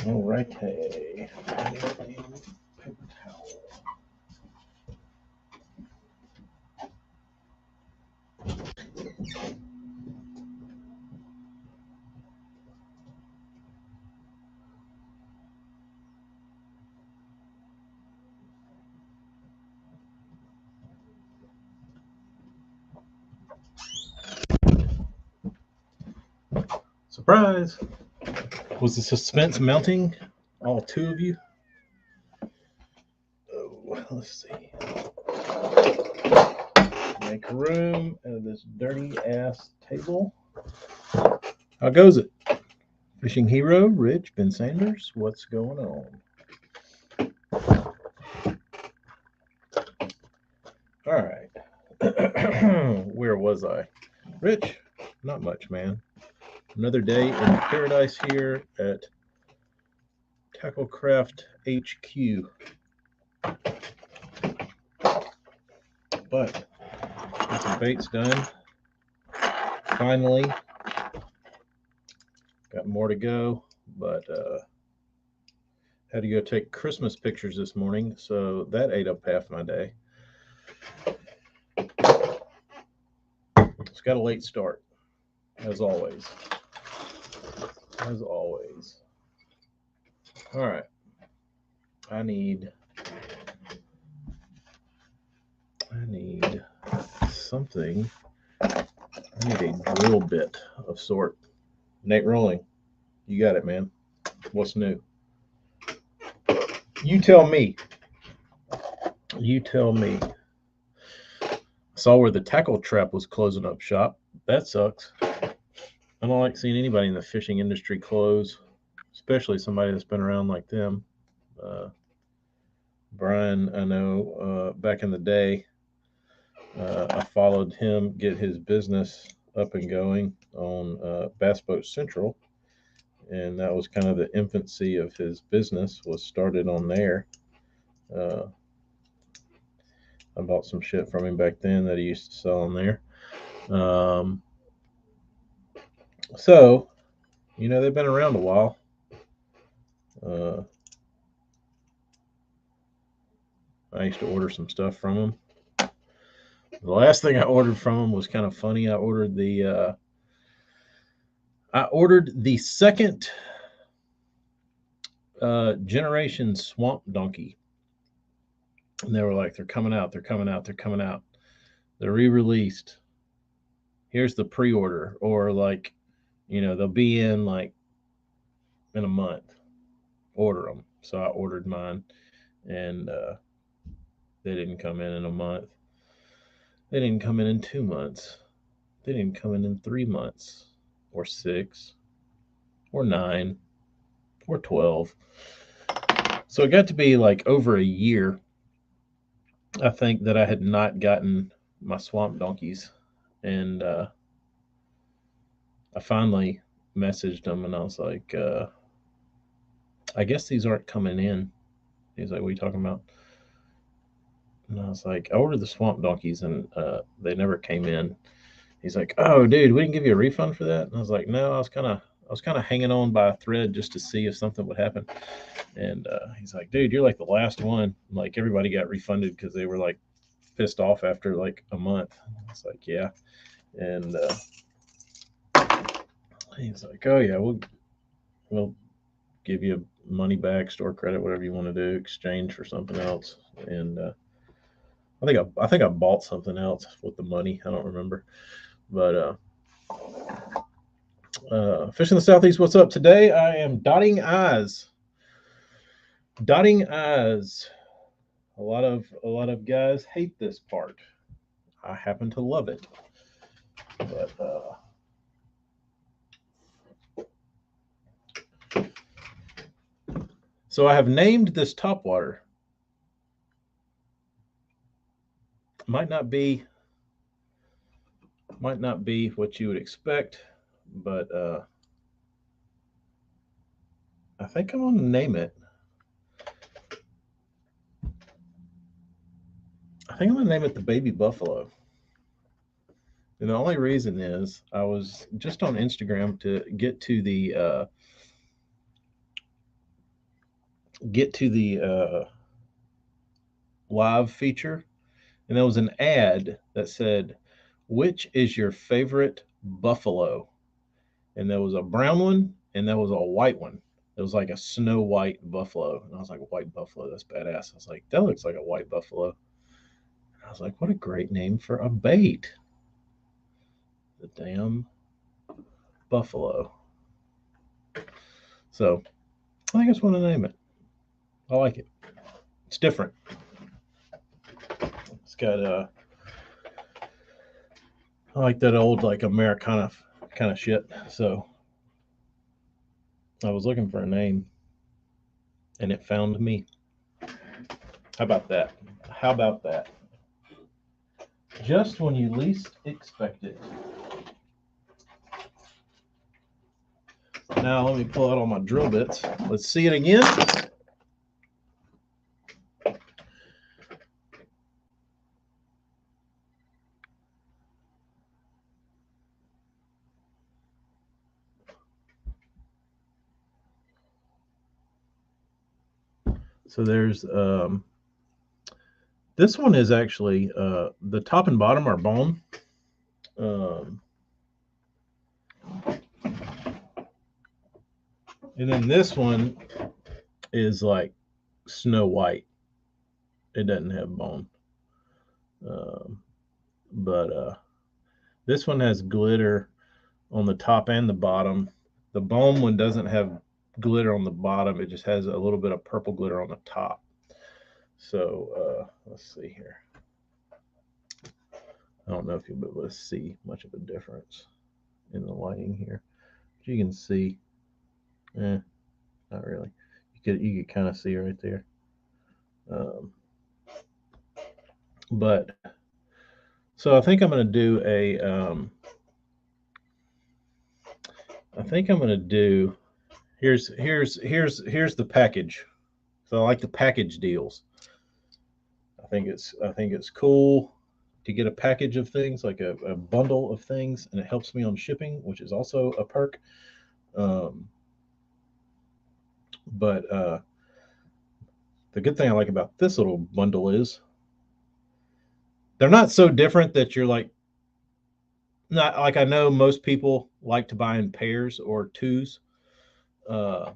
All right, hey. Paper towel. Surprise! Was the suspense mounting? All two of you? Oh, let's see. Make room out of this dirty ass table. How goes it? Fishing hero, Rich, Ben Sanders, what's going on? All right. Where was I? Rich, not much, man. Another day in paradise here at Tacklecraft HQ. But get some baits done. Finally. Got more to go, but had to go take Christmas pictures this morning, so that ate up half my day. It's got a late start, as always. As always. All right. I need something. I need a drill bit of sort. Nate Rolling, you got it, man. What's new? You tell me. You tell me. Saw where the tackle trap was closing up shop. That sucks. I don't like seeing anybody in the fishing industry close, especially somebody that's been around like them. Brian, I know back in the day, I followed him get his business up and going on Bass Boat Central, and that was kind of the infancy of his business. Was started on there. I bought some shit from him back then that he used to sell on there. So, they've been around a while. I used to order some stuff from them. The last thing I ordered from them was kind of funny. I ordered the second generation Swamp Donkey, and they were like, "They're coming out. They're coming out. They're coming out. They're re-released. Here's the pre-order," or like, they'll be in like in a month. Order them. So I ordered mine, and they didn't come in a month. They didn't come in 2 months. They didn't come in 3 months, or 6, or 9, or 12. So it got to be like over a year, I think, that I had not gotten my swamp donkeys. And I finally messaged them and I was like, I guess these aren't coming in. He's like, "What are you talking about?" And I was like, "I ordered the swamp donkeys and they never came in." He's like, "Oh, dude, we didn't give you a refund for that." And I was like, "No, I was kind of hanging on by a thread just to see if something would happen." And he's like, "Dude, you're like the last one. Like everybody got refunded because they were like pissed off after like a month." I was like, "Yeah." And he's like, "Oh yeah, we'll give you money back, store credit, whatever you want to do, exchange for something else." And I think I bought something else with the money. I don't remember, but fishing the southeast. What's up today? I am dotting I's. Dotting I's. A lot of guys hate this part. I happen to love it, but so I have named this topwater. Might not be what you would expect, but I think I'm gonna name it. I think I'm gonna name it the Baby Buffalo. And the only reason is I was just on Instagram to get to the get to the live feature, and there was an ad that said, "Which is your favorite buffalo?" And there was a brown one, and there was a white one. It was like a snow white buffalo, and I was like, "White buffalo, that's badass." I was like, "That looks like a white buffalo." And I was like, "What a great name for a bait!" The damn buffalo. So I think I just want to name it. I like it. It's different. It's got I like that old like Americana kind of shit. So I was looking for a name, and it found me. How about that? How about that? Just when you least expect it. Now let me pull out all my drill bits. Let's see it again. So there's this one is actually the top and bottom are bone. Um, and then this one is like snow white. It doesn't have bone. Um, but this one has glitter on the top and the bottom. The bone one doesn't have glitter on the bottom. It just has a little bit of purple glitter on the top. So let's see here. I don't know if you'll be able to see much of a difference in the lighting here. But you can see, not really. You could kind of see right there. Um, but so I think I'm going to do a. I think I'm going to do. Here's the package. So I like the package deals. I think it's cool to get a package of things, like a bundle of things, and it helps me on shipping, which is also a perk. Um, but the good thing I like about this little bundle is they're not so different that you're like, not like, I know most people like to buy in pairs or twos, uh,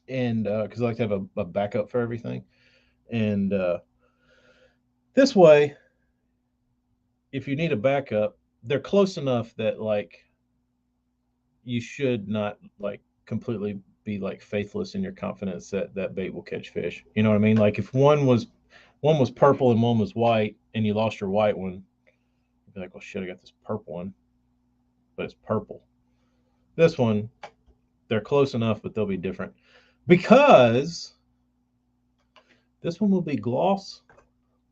and because I like to have a backup for everything. And this way, if you need a backup, they're close enough that like you should not like completely be like faithless in your confidence that that bait will catch fish. You know what I mean? Like if one was purple and one was white, and you lost your white one, you'd be like, "Well, shit, I got this purple one, but it's purple." This one, they're close enough, but they'll be different because this one will be gloss,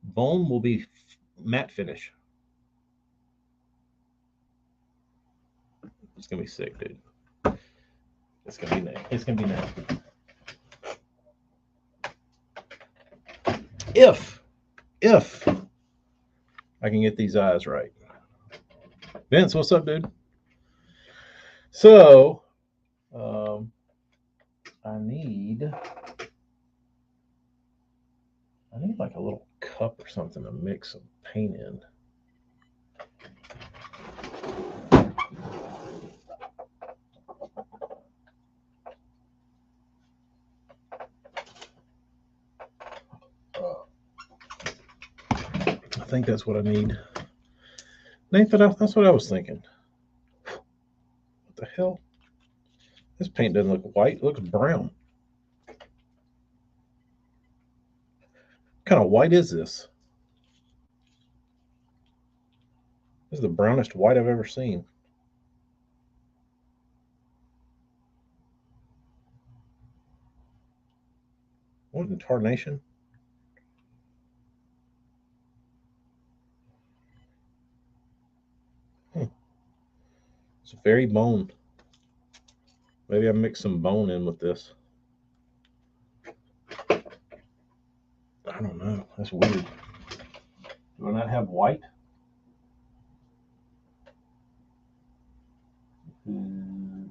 bone will be matte finish. It's gonna be sick, dude. It's gonna be nasty. It's gonna be nasty. If I can get these eyes right. Vince, what's up, dude? So, um, I need like a little cup or something to mix some paint in. I think that's what I need. Nathan, that's what I was thinking. What the hell? This paint doesn't look white. It looks brown. What kind of white is this? This is the brownest white I've ever seen. What in tarnation? Hmm. It's very bone. Maybe I mixed some bone in with this. I don't know. That's weird. Do I not have white? Hmm.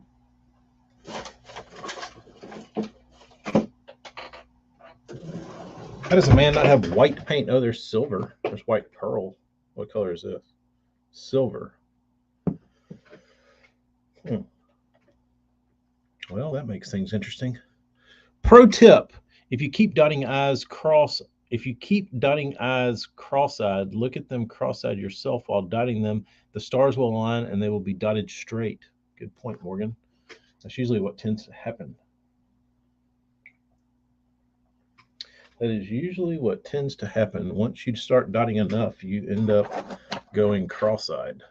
How does a man not have white paint? Oh, there's silver. There's white pearl. What color is this? Silver. Well, that makes things interesting. Pro tip: if you keep dotting I's cross-eyed, look at them cross-eyed yourself while dotting them. The stars will align and they will be dotted straight. Good point, Morgan. That's usually what tends to happen. That is usually what tends to happen. Once you start dotting enough, you end up going cross-eyed.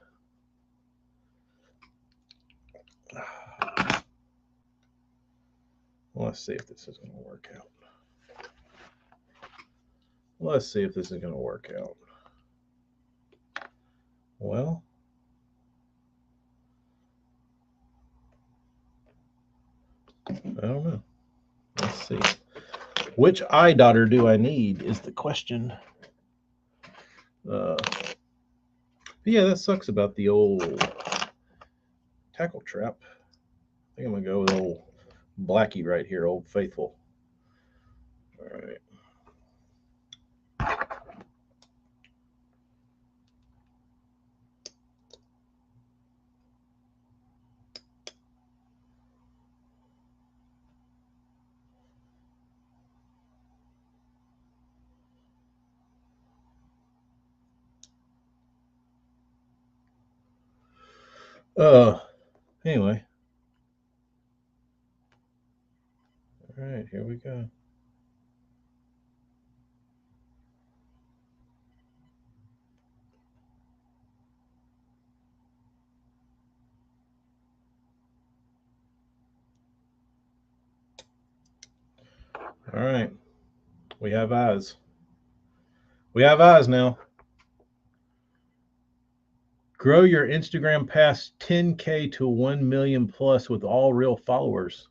Well, let's see if this is going to work out. Let's see if this is going to work out. Well, I don't know. Let's see. Which eye dotter do I need is the question. Yeah, that sucks about the old tackle trap. I think I'm going to go with old Blackie right here, Old Faithful. All right. Anyway. All right, here we go. All right. We have eyes. We have eyes now. Grow your Instagram past 10K to 1 million plus with all real followers.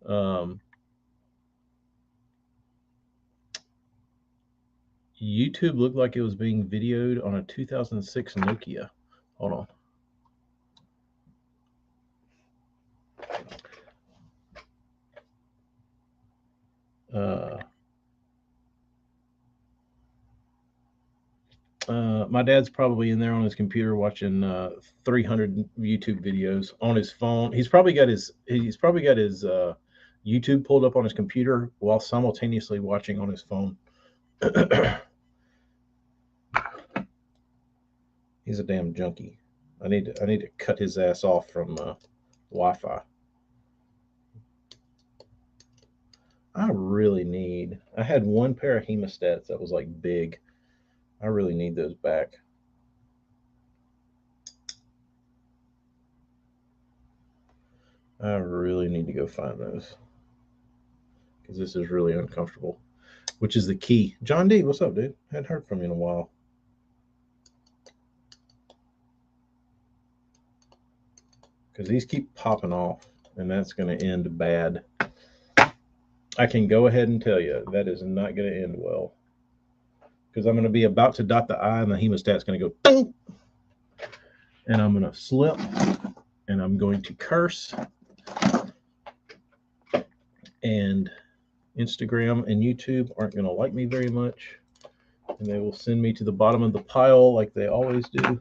YouTube looked like it was being videoed on a 2006 Nokia. Hold on. My dad's probably in there on his computer watching 300 YouTube videos on his phone. He's probably got his YouTube pulled up on his computer while simultaneously watching on his phone. He's a damn junkie. I need to cut his ass off from Wi-Fi. I had one pair of hemostats that was like big. I really need those back. I really need to go find those because this is really uncomfortable, which is the key. John D, what's up, dude? Hadn't heard from you in a while. Because these keep popping off, and that's going to end bad. I can go ahead and tell you that is not going to end well. Because I'm going to be about to dot the I, and the hemostat's going to go, boom, and I'm going to slip, and I'm going to curse. And Instagram and YouTube aren't going to like me very much, and they will send me to the bottom of the pile like they always do.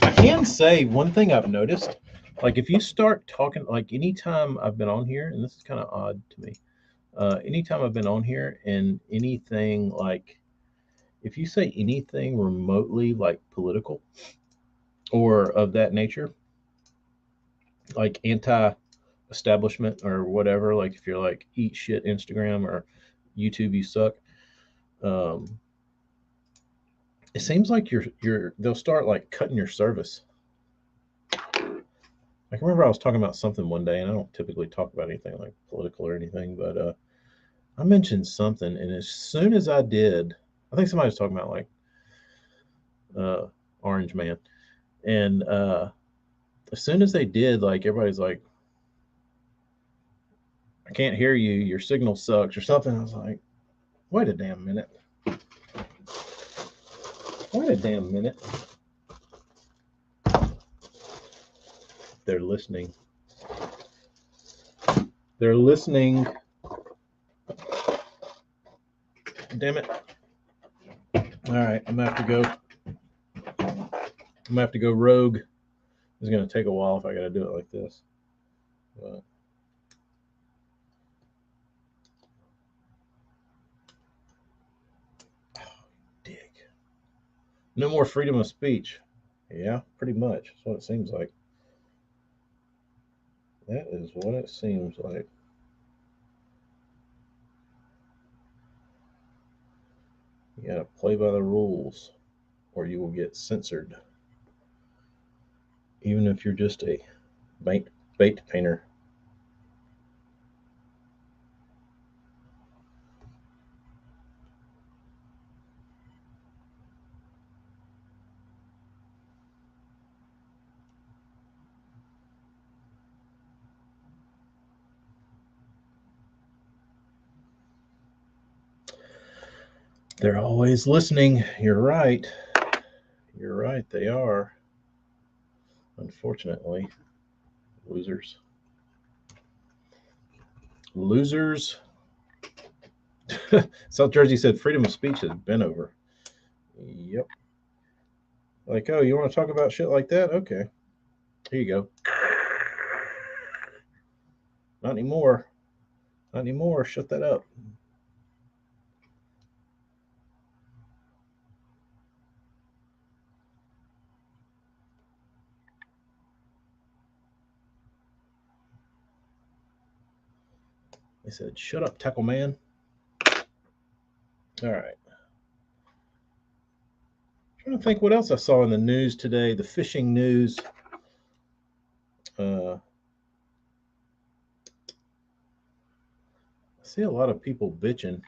I can say one thing I've noticed, like if you start talking, like anytime I've been on here, and this is kind of odd to me, anytime I've been on here and anything like, if you say anything remotely like political or of that nature, like anti-establishment or whatever, like if you're like eat shit Instagram or YouTube, you suck. It seems like they'll start like cutting your service. I can remember I was talking about something one day, and I don't typically talk about anything like political or anything, but I mentioned something, and as soon as I did, I think somebody was talking about like Orange Man, and as soon as they did, like everybody's like, "I can't hear you. Your signal sucks," or something. I was like, Wait a damn minute. Wait a damn minute. They're listening. They're listening. Damn it. All right, I'm gonna have to go. I'm gonna have to go rogue. It's gonna take a while if I gotta do it like this. But dig. No more freedom of speech. Yeah, pretty much. That's what it seems like. That is what it seems like. You gotta play by the rules, or you will get censored. Even if you're just a bait painter. They're always listening. You're right. You're right. They are. Unfortunately, losers. Losers. South Jersey said freedom of speech has been over. Yep. Like, oh, you want to talk about shit like that? Okay. Here you go. Not anymore. Not anymore. Shut that up. They said, shut up, tackle man. All right. Trying to think what else I saw in the news today. The fishing news. I see a lot of people bitching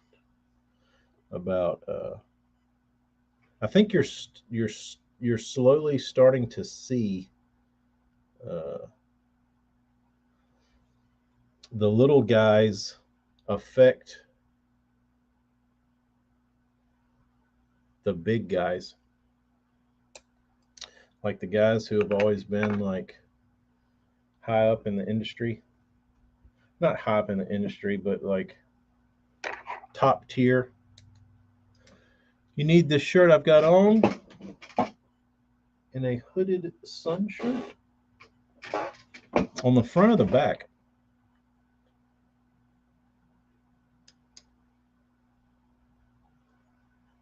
about. I think you're slowly starting to see uh, the little guys affect the big guys, like the guys who have always been like high up in the industry, not high up in the industry, but like top tier. You need this shirt I've got on in a hooded sun shirt on the front of the back.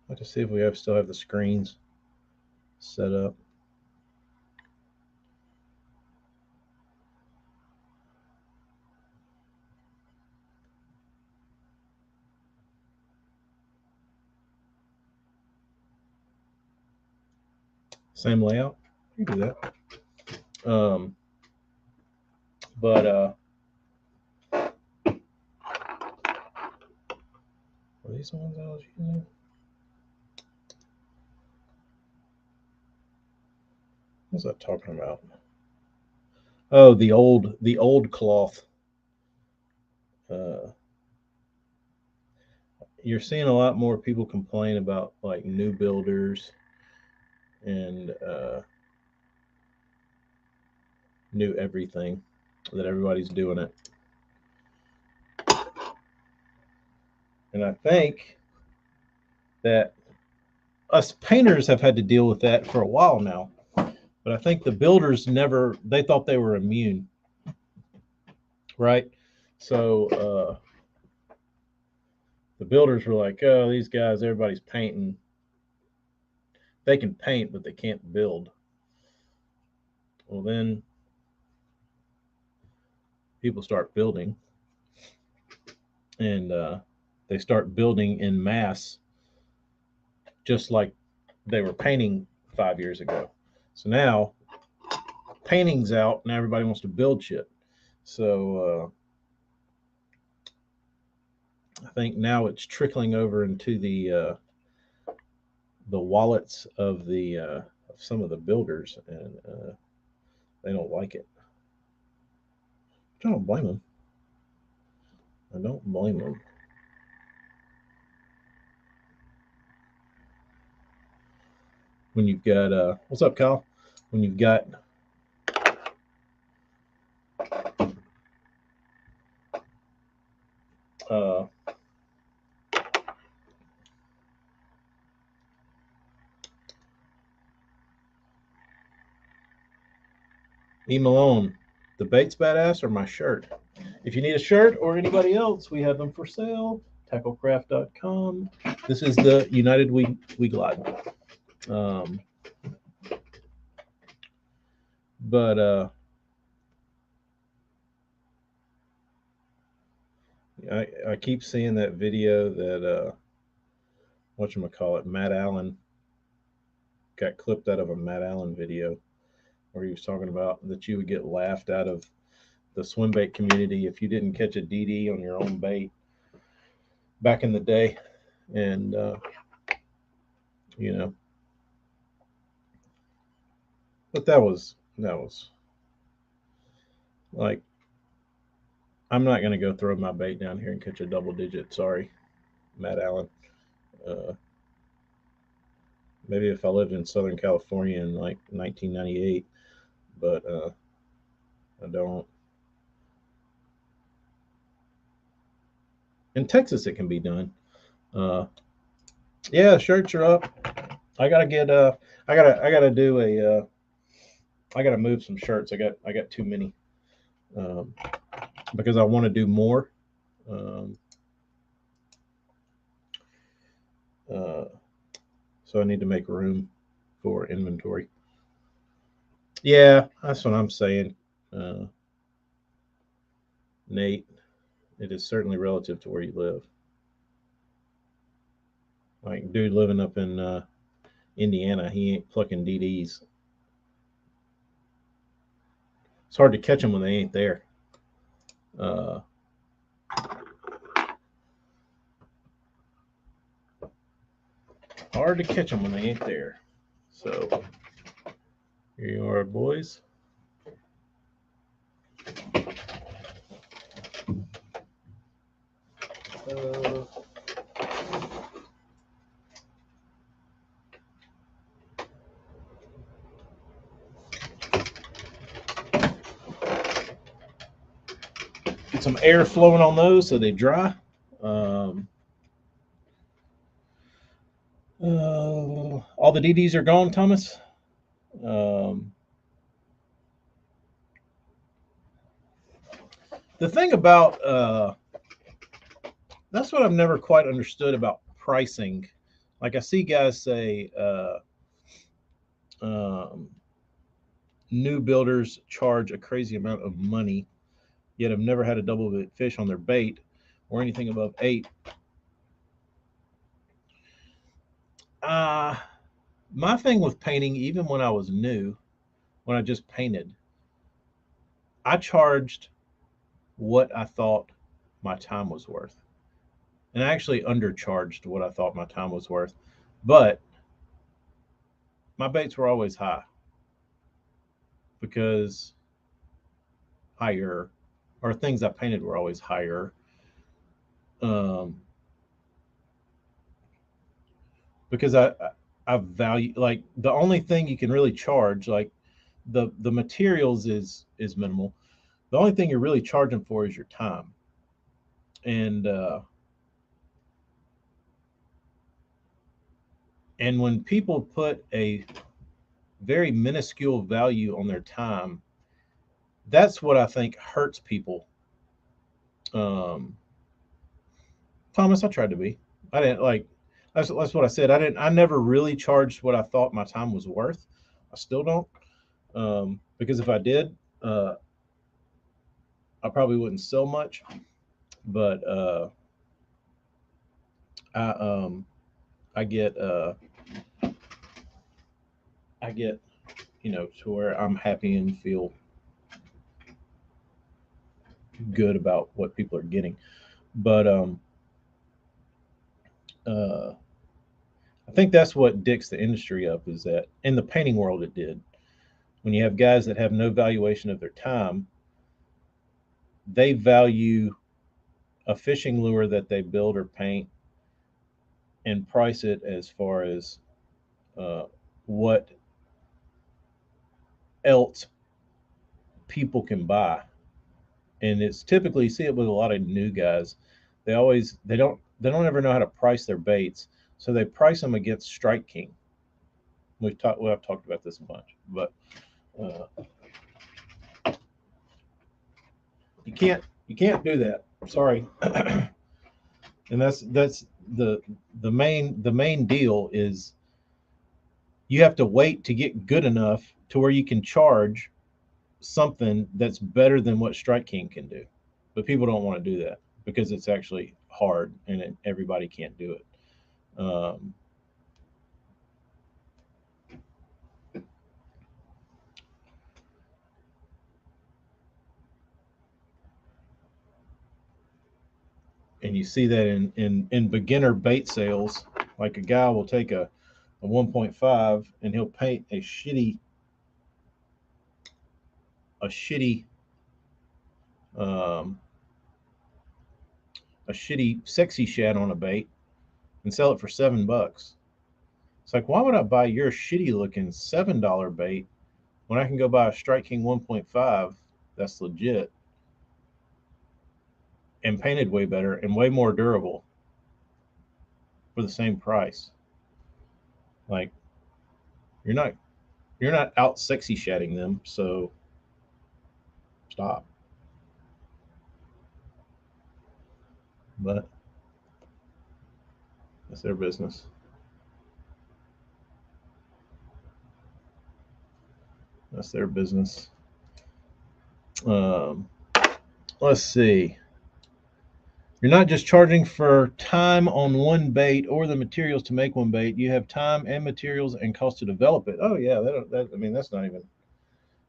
I have to see if we still have the screens set up. Same layout. You can do that. But are these the ones I was using? What's that talking about? Oh, the old cloth. Uh, you're seeing a lot more people complain about like new builders and new everything, that everybody's doing it. And I think that us painters have had to deal with that for a while now. But I think the builders never, they thought they were immune, right? So the builders were like, oh, these guys, everybody's painting. They can paint, but they can't build. Well, then people start building, and they start building in mass, just like they were painting 5 years ago. So now painting's out, and everybody wants to build shit. So I think now it's trickling over into the wallets of of some of the builders, and they don't like it. I don't blame them. I don't blame them. when you've got what's up, Kyle? When you've got uh, E. Malone, the bait's badass or my shirt? If you need a shirt or anybody else, we have them for sale. Tacklecraft.com. This is the United We Glide. Um, but I keep seeing that video that whatchamacallit, Matt Allen got clipped out of a Matt Allen video where he was talking about that you would get laughed out of the swim bait community if you didn't catch a DD on your own bait back in the day. And you know, but that was like, I'm not going to go throw my bait down here and catch a double digit. Sorry, Matt Allen. Uh, maybe if I lived in Southern California in like 1998, but I don't. In Texas, it can be done. Uh, yeah, shirts are up. I gotta get. I gotta do a. I gotta move some shirts. I got too many. Um, because I want to do more. Um, uh, so I need to make room for inventory. Yeah, that's what I'm saying, uh, Nate. It is certainly relative to where you live. Like, dude living up in Indiana, he ain't plucking DDs. It's hard to catch them when they ain't there. Uh, hard to catch them when they ain't there. So here you are, boys. Uh, get some air flowing on those so they dry. Um, all the DDs are gone, Thomas. Um, the thing about that's what I've never quite understood about pricing. Like, I see guys say um, new builders charge a crazy amount of money, yet have never had a double bit fish on their bait or anything above 8. Uh, my thing with painting, even when I was new, when I just painted, I charged what I thought my time was worth. And I actually undercharged what I thought my time was worth. But my baits were always high because higher, or things I painted were always higher. Um, because I value, like, the only thing you can really charge, like, the materials is minimal. The only thing you're really charging for is your time. And when people put a very minuscule value on their time, that's what I think hurts people. Um, Thomas, I tried to be. I didn't like. That's what I said. I didn't. I never really charged what I thought my time was worth. I still don't. Because if I did, I probably wouldn't sell much. But I I get I get to where I'm happy and feel good about what people are getting. But uh, I think that's what dicks the industry up, is that in the painting world it did. When you have guys that have no valuation of their time, they value a fishing lure that they build or paint and price it as far as uh, what else people can buy. And it's typically, you see it with a lot of new guys. They don't ever know how to price their baits, so they price them against Strike King. I've talked about this a bunch, but uh, you can't do that. Sorry. And that's the main deal is you have to wait to get good enough to where you can charge something that's better than what Strike King can do. But people don't want to do that because it's actually hard and everybody can't do it. Um, and you see that in beginner bait sales, like a guy will take a 1.5 and he'll paint a shitty um, a shitty sexy shad on a bait and sell it for $7. It's like, why would I buy your shitty looking $7 bait when I can go buy a Strike King 1.5 that's legit and painted way better and way more durable for the same price? Like, you're not you're not out sexy shadding them, so stop. But that's their business. That's their business. Um, let's see. You're not just charging for time on one bait or the materials to make one bait. You have time and materials and cost to develop it. Oh yeah, I mean that's not even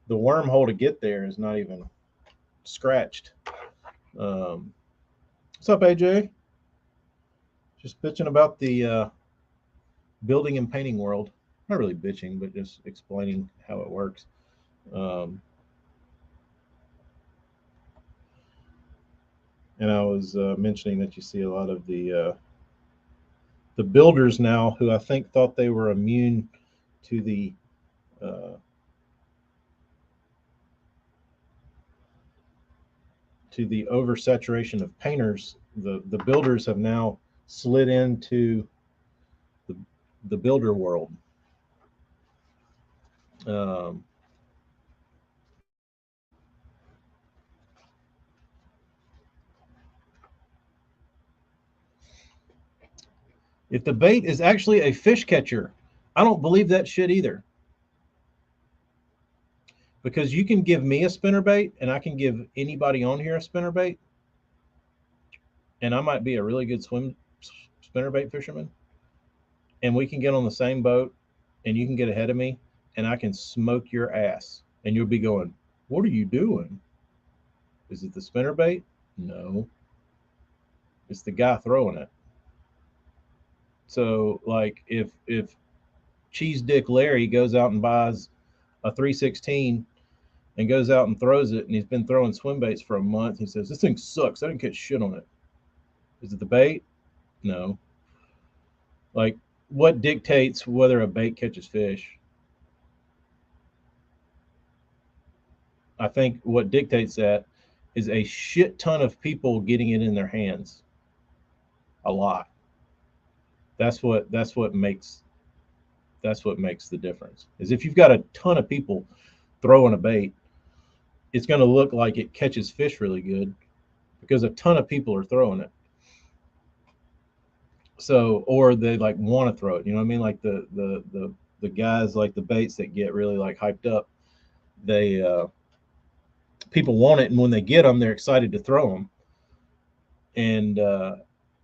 the wormhole to get there is not even scratched. Um, what's up, AJ? Just bitching about the building and painting world. Not really bitching, but just explaining how it works. Um, and I was mentioning that you see a lot of the builders now who I think thought they were immune to uh, the oversaturation of painters. The builders have now slid into the the builder world. Um, if the bait is actually a fish catcher, I don't believe that shit either. Because you can give me a spinner bait and I can give anybody on here a spinner bait, and I might be a really good spinner bait fisherman, and we can get on the same boat, and you can get ahead of me, and I can smoke your ass, and you'll be going, "What are you doing? Is it the spinner bait? No, it's the guy throwing it." So, like, if Cheese Dick Larry goes out and buys a 316 and goes out and throws it, and he's been throwing swim baits for a month, he says, "This thing sucks. I didn't catch shit on it." Is it the bait? No. Like, what dictates whether a bait catches fish? I think what dictates that is a shit ton of people getting it in their hands. A lot. That's what makes the difference. Is if you've got a ton of people throwing a bait, it's going to look like it catches fish really good because a ton of people are throwing it. So, or they like want to throw it. You know what I mean? Like the guys like the baits that get really like hyped up. They people want it, and when they get them, they're excited to throw them. And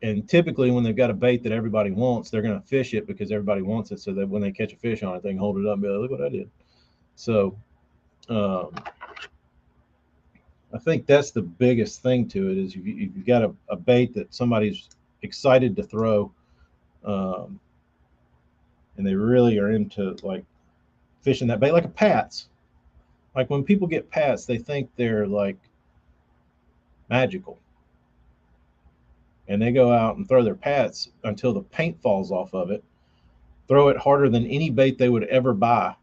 and typically, when they've got a bait that everybody wants, they're going to fish it because everybody wants it, so that when they catch a fish on it, they can hold it up and be like, "Look what I did." So um, I think that's the biggest thing to it is if you've got a bait that somebody's excited to throw, um, and they really are into like fishing that bait, like a Pats. Like when people get Pats, they think they're like magical, and they go out and throw their Pats until the paint falls off of it, throw it harder than any bait they would ever buy.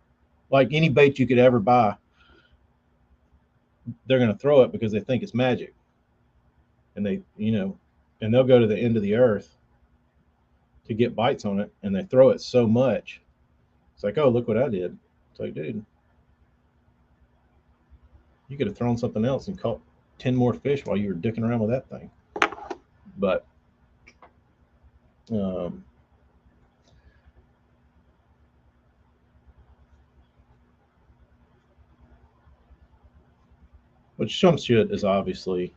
Like any bait you could ever buy, they're going to throw it because they think it's magic. And and they'll go to the end of the earth to get bites on it, and they throw it so much. It's like, oh, look what I did. It's like, dude, you could have thrown something else and caught 10 more fish while you were dicking around with that thing. But um, which some shit is obviously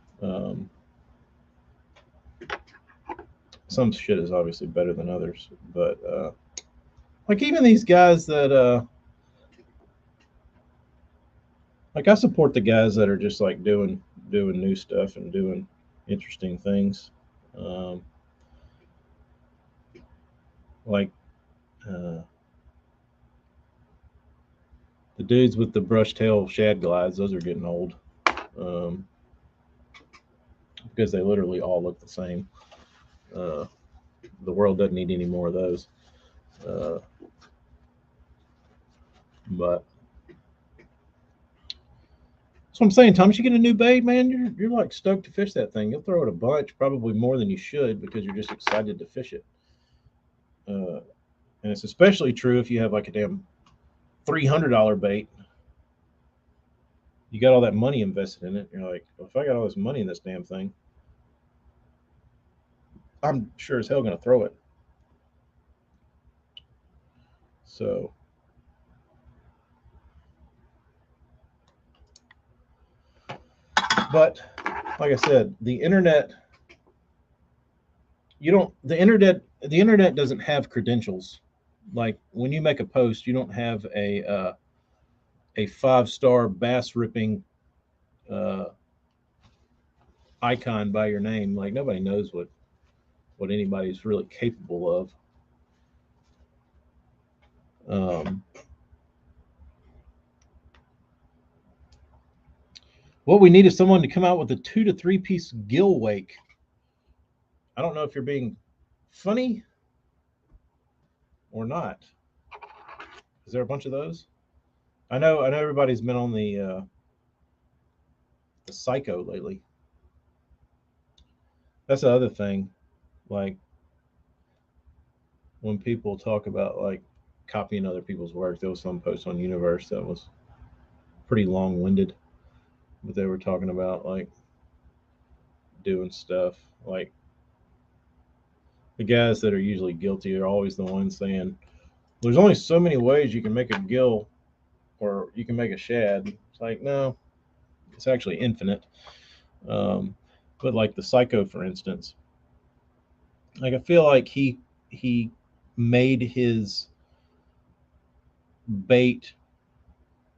some shit is obviously better than others. But like even these guys that like I support the guys that are just like doing new stuff and doing interesting things. Um, like uh, the dudes with the brush tail shad glides, those are getting old um, because they literally all look the same. Uh, the world doesn't need any more of those. Uh, but so I'm saying, Thomas, you get a new bait, man, you're like stoked to fish that thing. You'll throw it a bunch, probably more than you should, because you're just excited to fish it. Uh, and it's especially true if you have like a damn $300 bait. You got all that money invested in it. You're like, well, if I got all this money in this damn thing, I'm sure as hell gonna throw it. So, but like I said, the internet doesn't have credentials. Like when you make a post, you don't have a 5-star bass ripping uh, icon by your name. Like nobody knows what anybody's really capable of. Um, what we need is someone to come out with a 2 to 3 piece gill wake. I don't know if you're being funny or not. Is there a bunch of those? I know everybody's been on the psycho lately. That's the other thing. Like when people talk about like copying other people's work, there was some post on Universe that was pretty long winded, but they were talking about like doing stuff. Like the guys that are usually guilty are always the ones saying, "There's only so many ways you can make a gill or you can make a shad." It's like no, it's actually infinite. Um, but like the psycho, for instance, like I feel like he made bait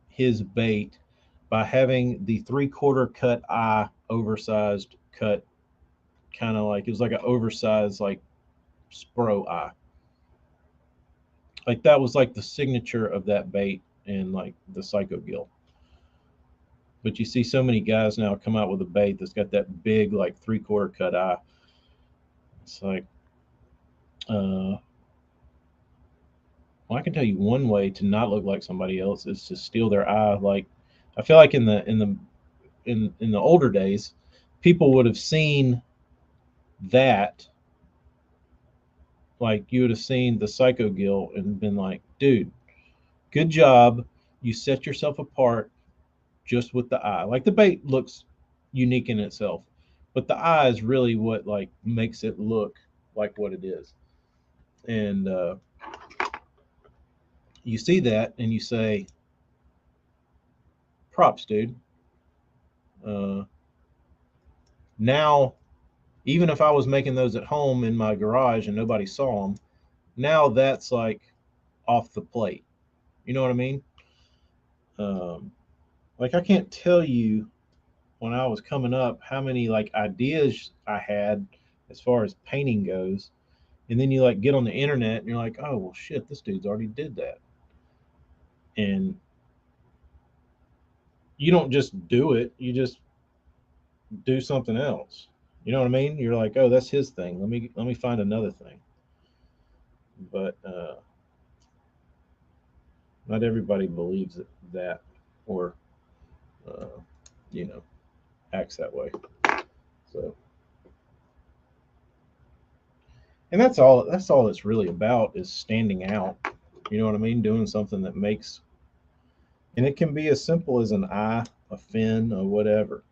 his bait by having the 3/4 cut eye oversized cut, kind of like it was like an oversized like Spro eye. Like that was like the signature of that bait and like the Psycho Gill. But you see so many guys now come out with a bait that's got that big like 3/4 cut eye. It's like, well, I can tell you one way to not look like somebody else is to steal their eye. Like I feel like in the older days, people would have seen that, like you would have seen the Psycho Gill and been like, dude, good job. You set yourself apart just with the eye. Like the bait looks unique in itself, but the eye is really what like makes it look like what it is. And you see that and you say, props, dude. Uh, now, even if I was making those at home in my garage and nobody saw them, now that's like off the plate. You know what I mean? Um, like I can't tell you when I was coming up how many like ideas I had as far as painting goes. And then you like get on the internet and you're like, oh well shit, this dude's already did that. And you don't just do it, you just do something else. You know what I mean? You're like, oh, that's his thing. Let me find another thing. But Not everybody believes that or uh, you know acts that way. So, and That's all it's really about is standing out. You know what I mean? Doing something that makes, and it can be as simple as an eye, a fin, or whatever.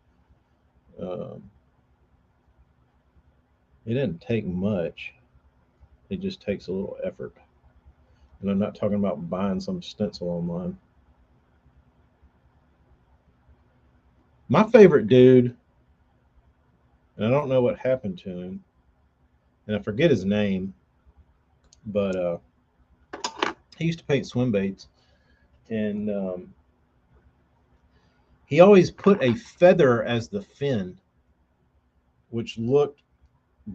Um, it doesn't take much. It just takes a little effort. And I'm not talking about buying some stencil online. My favorite dude, and I don't know what happened to him, and I forget his name, but he used to paint swim baits, and he always put a feather as the fin, which looked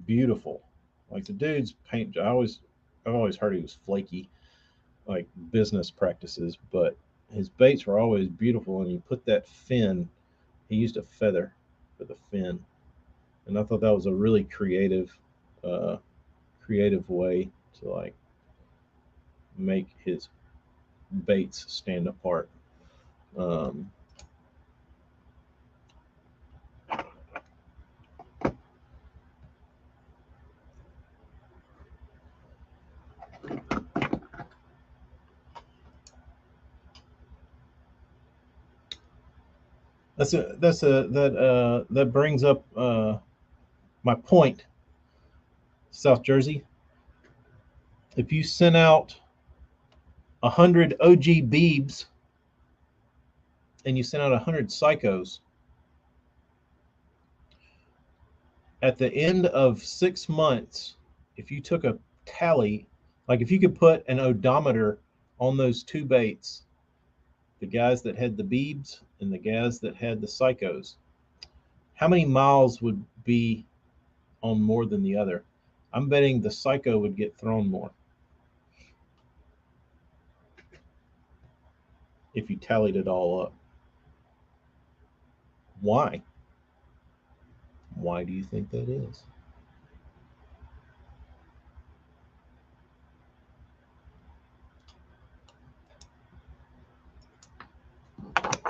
beautiful. Like the dude's paint, I've always heard he was flaky, like business practices, but his baits were always beautiful. And you put that fin, he used a feather for the fin, and I thought that was a really uh, creative way to like make his baits stand apart. Um, that brings up my point, South Jersey. If you sent out 100 OG Beebs and you sent out 100 Psychos, at the end of 6 months, if you took a tally, like if you could put an odometer on those two baits, the guys that had the Beebs and the guys that had the Psychos, how many miles would be on more than the other? I'm betting the Psycho would get thrown more if you tallied it all up. Why? Why do you think that is?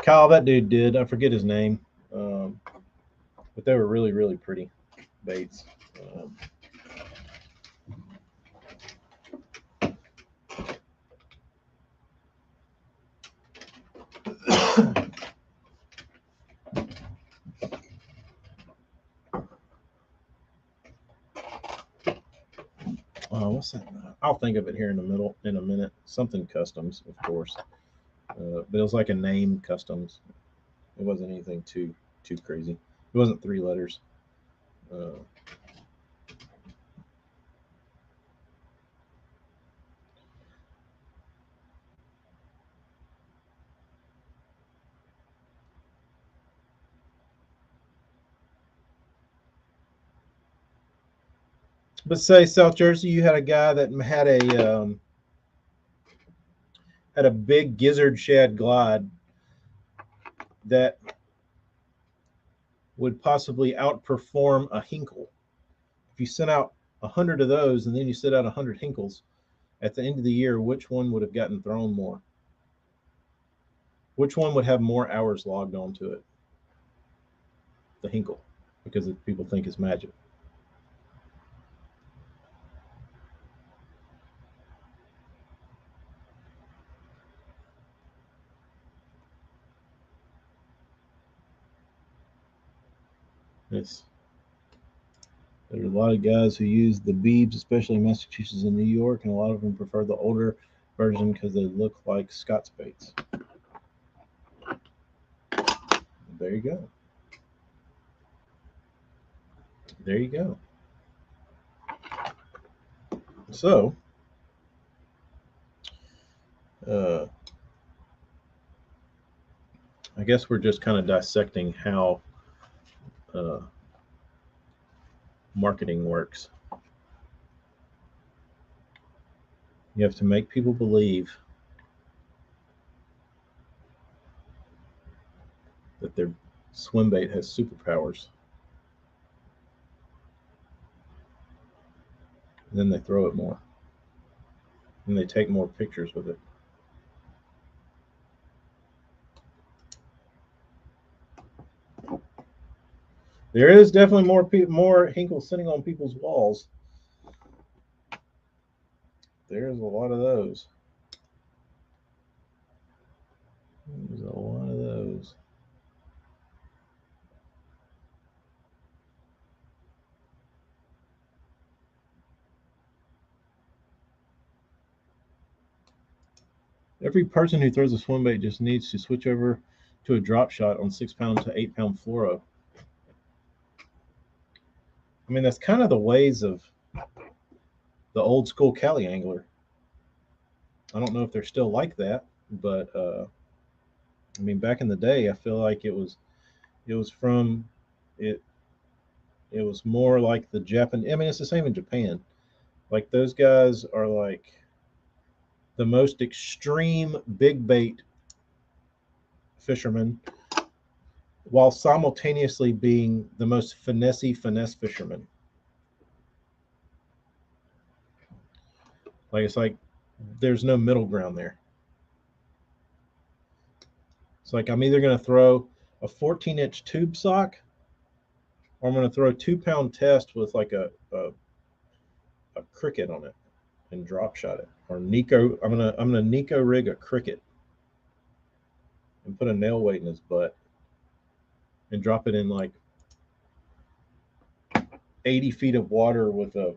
Kyle, that dude did. I forget his name, um, but they were really, really pretty baits. Um, what's that? I'll think of it here in a minute. Something customs, of course, but it was like a name customs. It wasn't anything too crazy. It wasn't three letters. Uh, but say South Jersey, you had a guy that had a big gizzard shad glide that would possibly outperform a hinkle. If you sent out 100 of those and then you set out 100 hinkles, at the end of the year, which one would have gotten thrown more? Which one would have more hours logged onto it? The hinkle, because people think it's magic. It's, there's a lot of guys who use the Beebs, especially in Massachusetts and New York, and a lot of them prefer the older version because they look like Scott's baits. There you go. There you go. So, uh, I guess we're just kind of dissecting how uh, marketing works. You have to make people believe that their swim bait has superpowers, and then they throw it more, and they take more pictures with it. There is definitely more Hinkle sitting on people's walls. There's a lot of those. There's a lot of those. Every person who throws a swim bait just needs to switch over to a drop shot on 6 pound to 8 pound fluoro. I mean, that's kind of the ways of the old school Cali angler. I don't know if they're still like that, but I mean, back in the day, I feel like it was from it. It was more like the Japan. I mean, it's the same in Japan. Like those guys are like the most extreme big bait fishermen, while simultaneously being the most finesse fishermen. Like it's like there's no middle ground there. It's like I'm either going to throw a 14-inch tube sock, or I'm going to throw a 2 pound test with like a cricket on it and drop shot it. Or Nico, I'm gonna Nico rig a cricket and put a nail weight in his butt and drop it in like 80 feet of water with a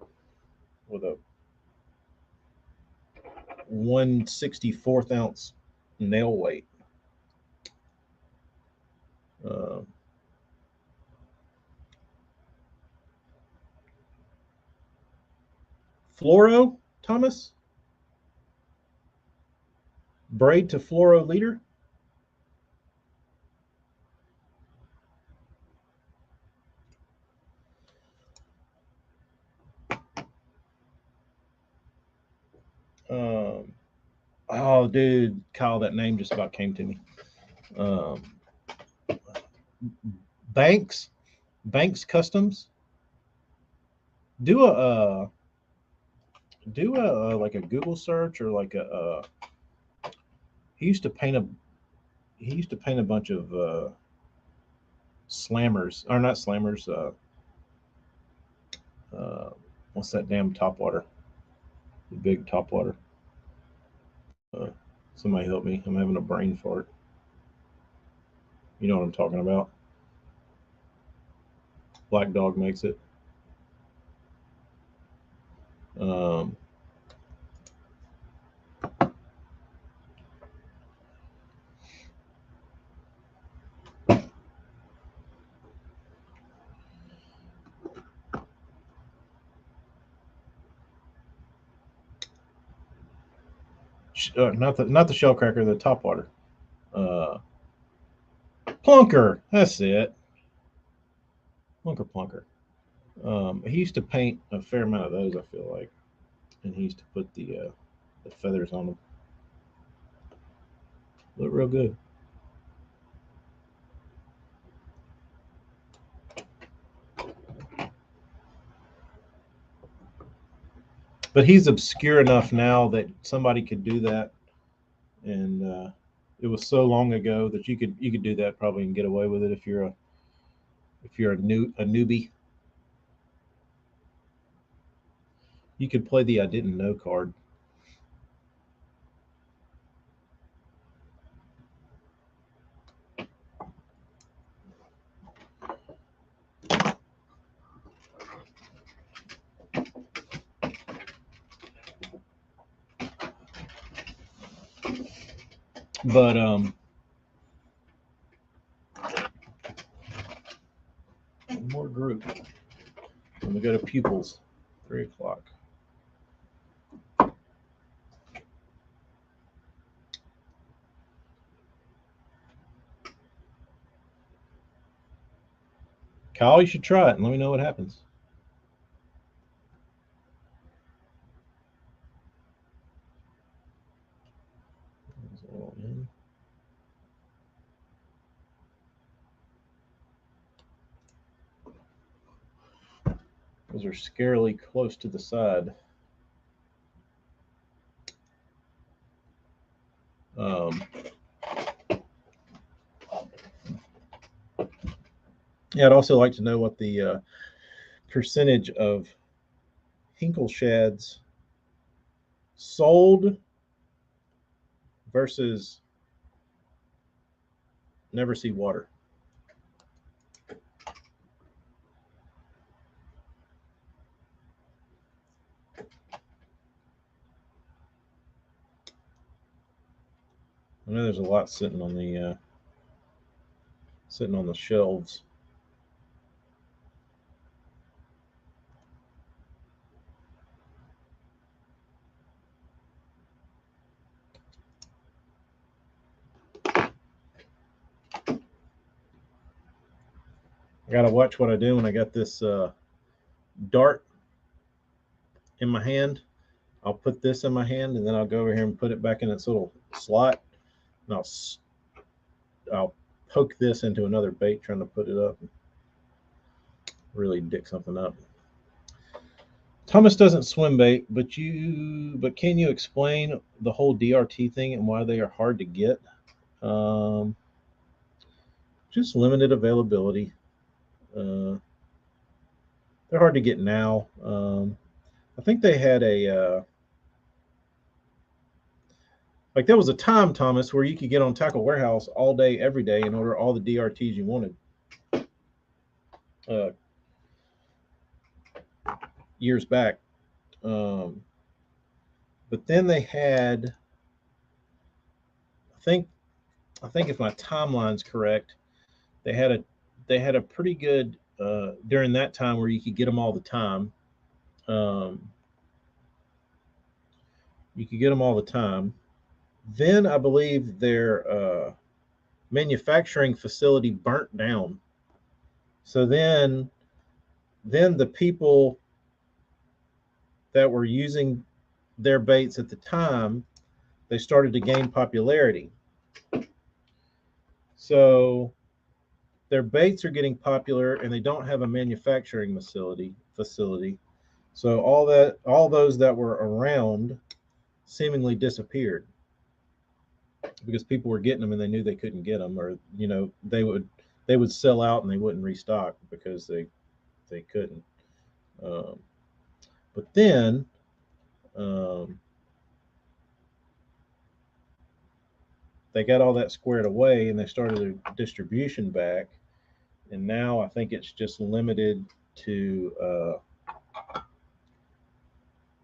1/64th ounce nail weight. Uh, Fluoro, Thomas, braid to fluoro leader. Um, oh, dude, Kyle, that name just about came to me. Um, Banks, Banks Customs. Do a do a like a Google search or like a. He used to paint a he used to paint a bunch of slammers or not slammers. Uh, what's that damn topwater? The big topwater. Uh, Somebody help me. I'm having a brain fart. You know what I'm talking about? Black Dog makes it. Um, not the shell cracker, the topwater. Uh, Plunker. That's it. Plunker. He used to paint a fair amount of those. I feel like, and he used to put the feathers on them. Look real good. But he's obscure enough now that somebody could do that, and it was so long ago that you could do that probably and get away with it if you're a newbie. You could play the I didn't know card. But one more group. Let me go to pupils. 3 o'clock. Kyle, you should try it and let me know what happens. Those are scarily close to the side. Um, Yeah, I'd also like to know what the percentage of Hinkle shads sold versus never see water. I know there's a lot sitting on the shelves. I gotta watch what I do when I got this dart in my hand. I'll put this in my hand and then I'll go over here and put it back in its little slot, and I'll poke this into another bait trying to put it up. Really dick something up. Thomas doesn't swim bait, but can you explain the whole DRT thing and why they are hard to get? Um, just limited availability. Uh, they're hard to get now. I think they had like there was a time, Thomas, where you could get on Tackle Warehouse all day, every day, and order all the DRTs you wanted. Uh, Years back. Um, but then they had, I think, I think if my timeline's correct, they had a they had a pretty good during that time where you could get them all the time. Um, you could get them all the time. Then I believe their manufacturing facility burnt down. So then the people that were using their baits at the time, they started to gain popularity. So their baits are getting popular and they don't have a manufacturing facility. So all those that were around seemingly disappeared because people were getting them and they knew they couldn't get them, or they would sell out and they wouldn't restock because they couldn't. Um, but then um, they got all that squared away and they started their distribution back, and now I think it's just limited to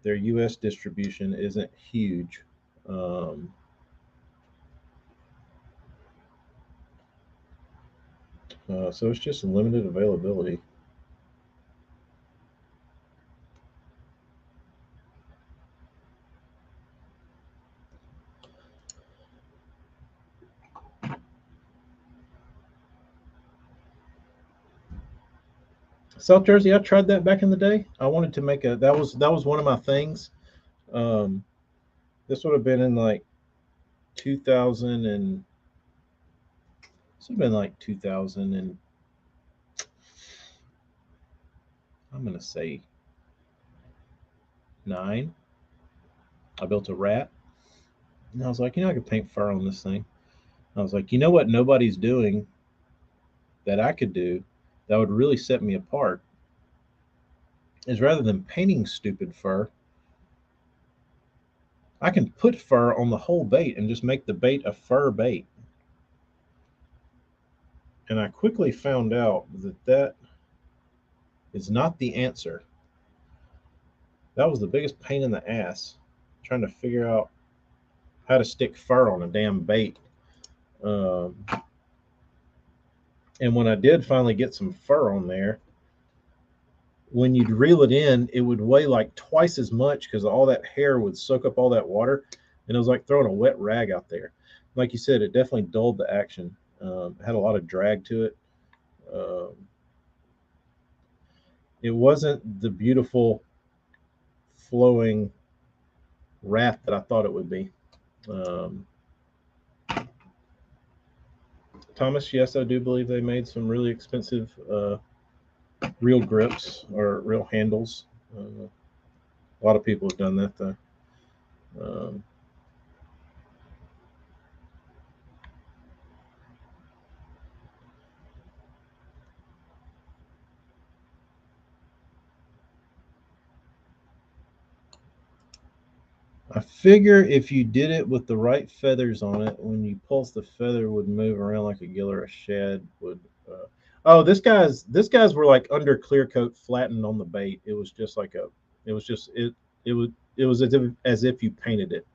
their U.S. distribution isn't huge. Um, so it's just limited availability. South Jersey, I tried that back in the day. I wanted to make a that was one of my things. Um, this would have been in like 2000 and this would have been like 2000 and I'm gonna say 9. I built a rat and I was like, I could paint fur on this thing. I was like, what nobody's doing that I could do that would really set me apart is rather than painting stupid fur, I can put fur on the whole bait and just make the bait a fur bait. And I quickly found out that is not the answer. That was the biggest pain in the ass trying to figure out how to stick fur on a damn bait. Um, and when I did finally get some fur on there, when you'd reel it in, it would weigh like twice as much because all that hair would soak up all that water. And it was like throwing a wet rag out there. Like you said, it definitely dulled the action. It had a lot of drag to it. Um, it wasn't the beautiful flowing raft that I thought it would be. Um, Thomas, yes, I do believe they made some really expensive real grips or real handles. A lot of people have done that though. Um, I figure if you did it with the right feathers on it, when you pulse, the feather would move around like a gill or a shad would. Uh, oh, this guys were like under clear coat, flattened on the bait. It was just like a. It was just it. It was as if you painted it.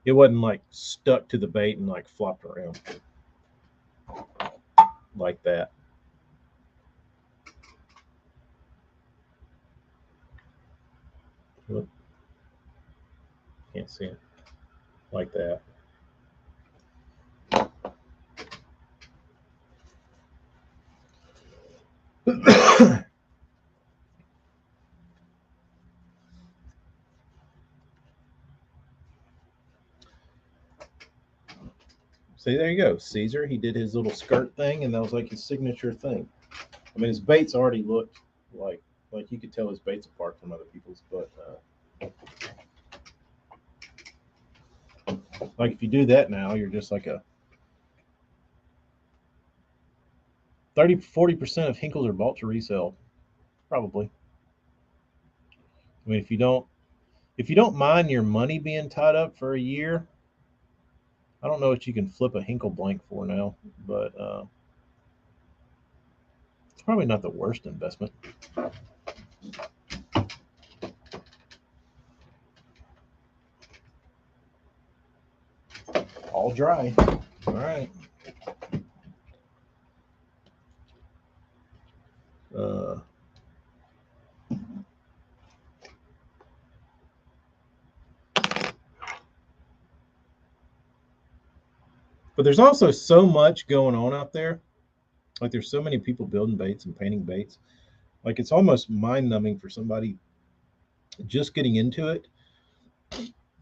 It wasn't like stuck to the bait and like flopped around like that. Look, can't see it like that. See, there you go. Caesar, he did his little skirt thing, and that was like his signature thing. I mean, his baits already looked like you could tell his baits apart from other people's, but like if you do that now, you're just like a 30-40% of Hinkles are bought to resell, probably. I mean, if you don't mind your money being tied up for a year, I don't know what you can flip a Hinkle blank for now, but it's probably not the worst investment. All dry. All right. Uh, but there's also so much going on out there. Like there's so many people building baits and painting baits. Like it's almost mind numbing for somebody just getting into it,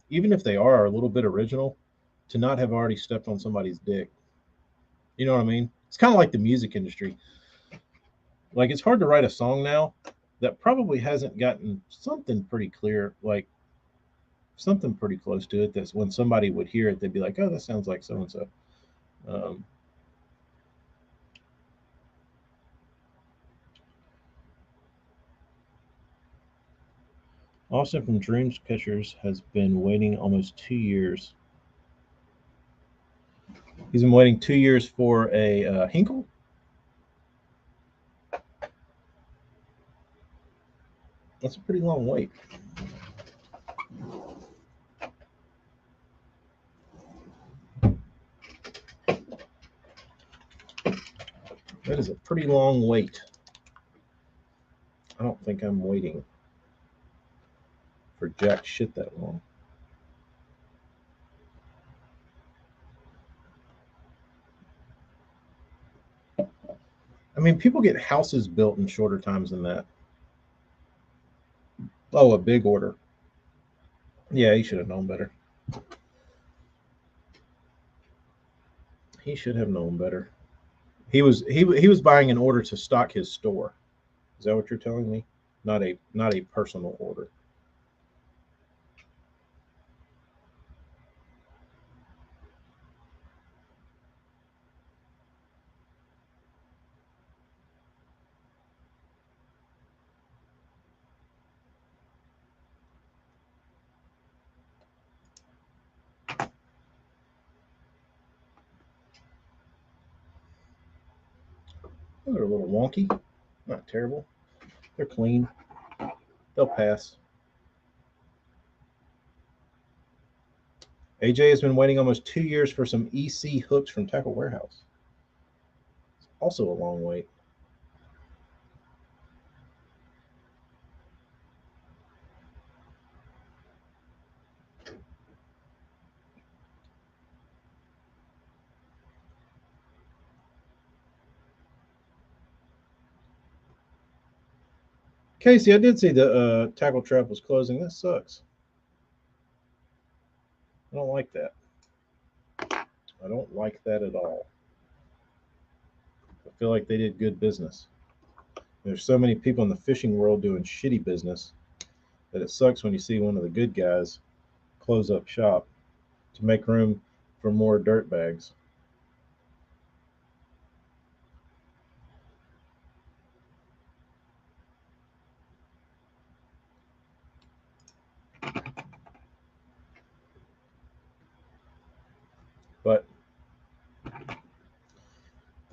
even if they are a little bit original, to not have already stepped on somebody's dick. You know what I mean? It's kind of like the music industry. Like it's hard to write a song now that probably hasn't gotten something pretty clear, like something pretty close to it. That's when somebody would hear it, they'd be like, "Oh, that sounds like so and so." Austin from Dreams Catchers has been waiting almost 2 years. He's been waiting 2 years for a Hinkle. That's a pretty long wait. That is a pretty long wait. I don't think I'm waiting for jack shit that long. I mean, people get houses built in shorter times than that. Oh, a big order. Yeah, he should have known better. He should have known better. He was buying an order to stock his store. Is that what you're telling me? Not a personal order. Oh, they're a little wonky. Not terrible. They're clean. They'll pass. AJ has been waiting almost 2 years for some EC hooks from Tackle Warehouse. Also a long wait. Casey, I did see the tackle trap was closing. That sucks. I don't like that. I don't like that at all. I feel like they did good business. There's so many people in the fishing world doing shitty business that it sucks when you see one of the good guys close up shop to make room for more dirt bags.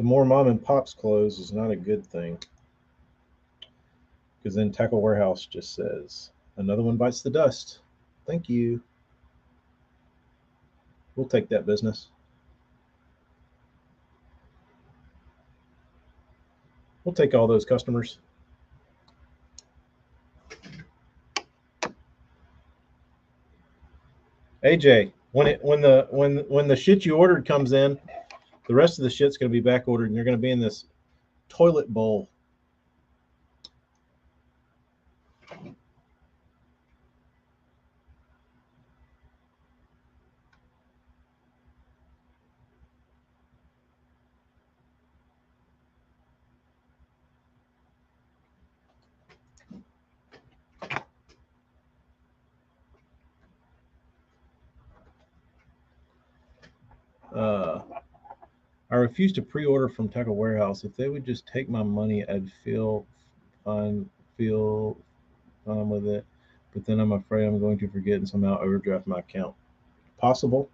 more mom and pops close is not a good thing. Because then Tackle Warehouse just says, another one bites the dust. Thank you. We'll take that business. We'll take all those customers. AJ, when the shit you ordered comes in, the rest of the shit's going to be back ordered, and you're going to be in this toilet bowl. I refuse to pre-order from Tackle Warehouse. If they would just take my money, I'd feel fine with it. But then I'm afraid I'm going to forget and somehow overdraft my account. Possible.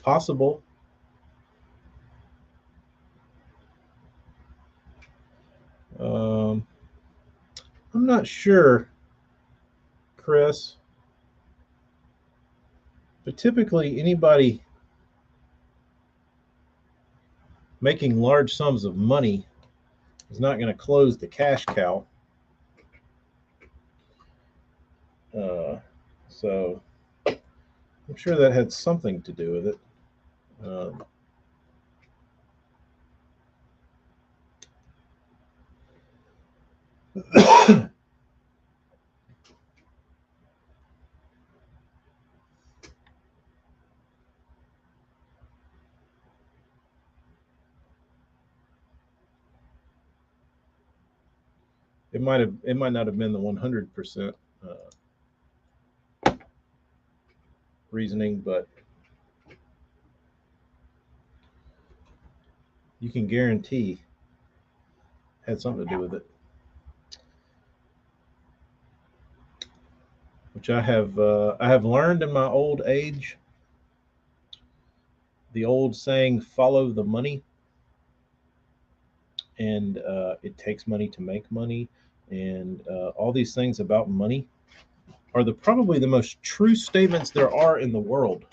Possible. I'm not sure, Chris. But typically, anybody making large sums of money is not going to close the cash cow. So I'm sure that had something to do with it. It might not have been the 100% reasoning, but you can guarantee had something to do with it. Which I have learned in my old age. The old saying, "Follow the money," and it takes money to make money, and all these things about money are probably the most true statements there are in the world.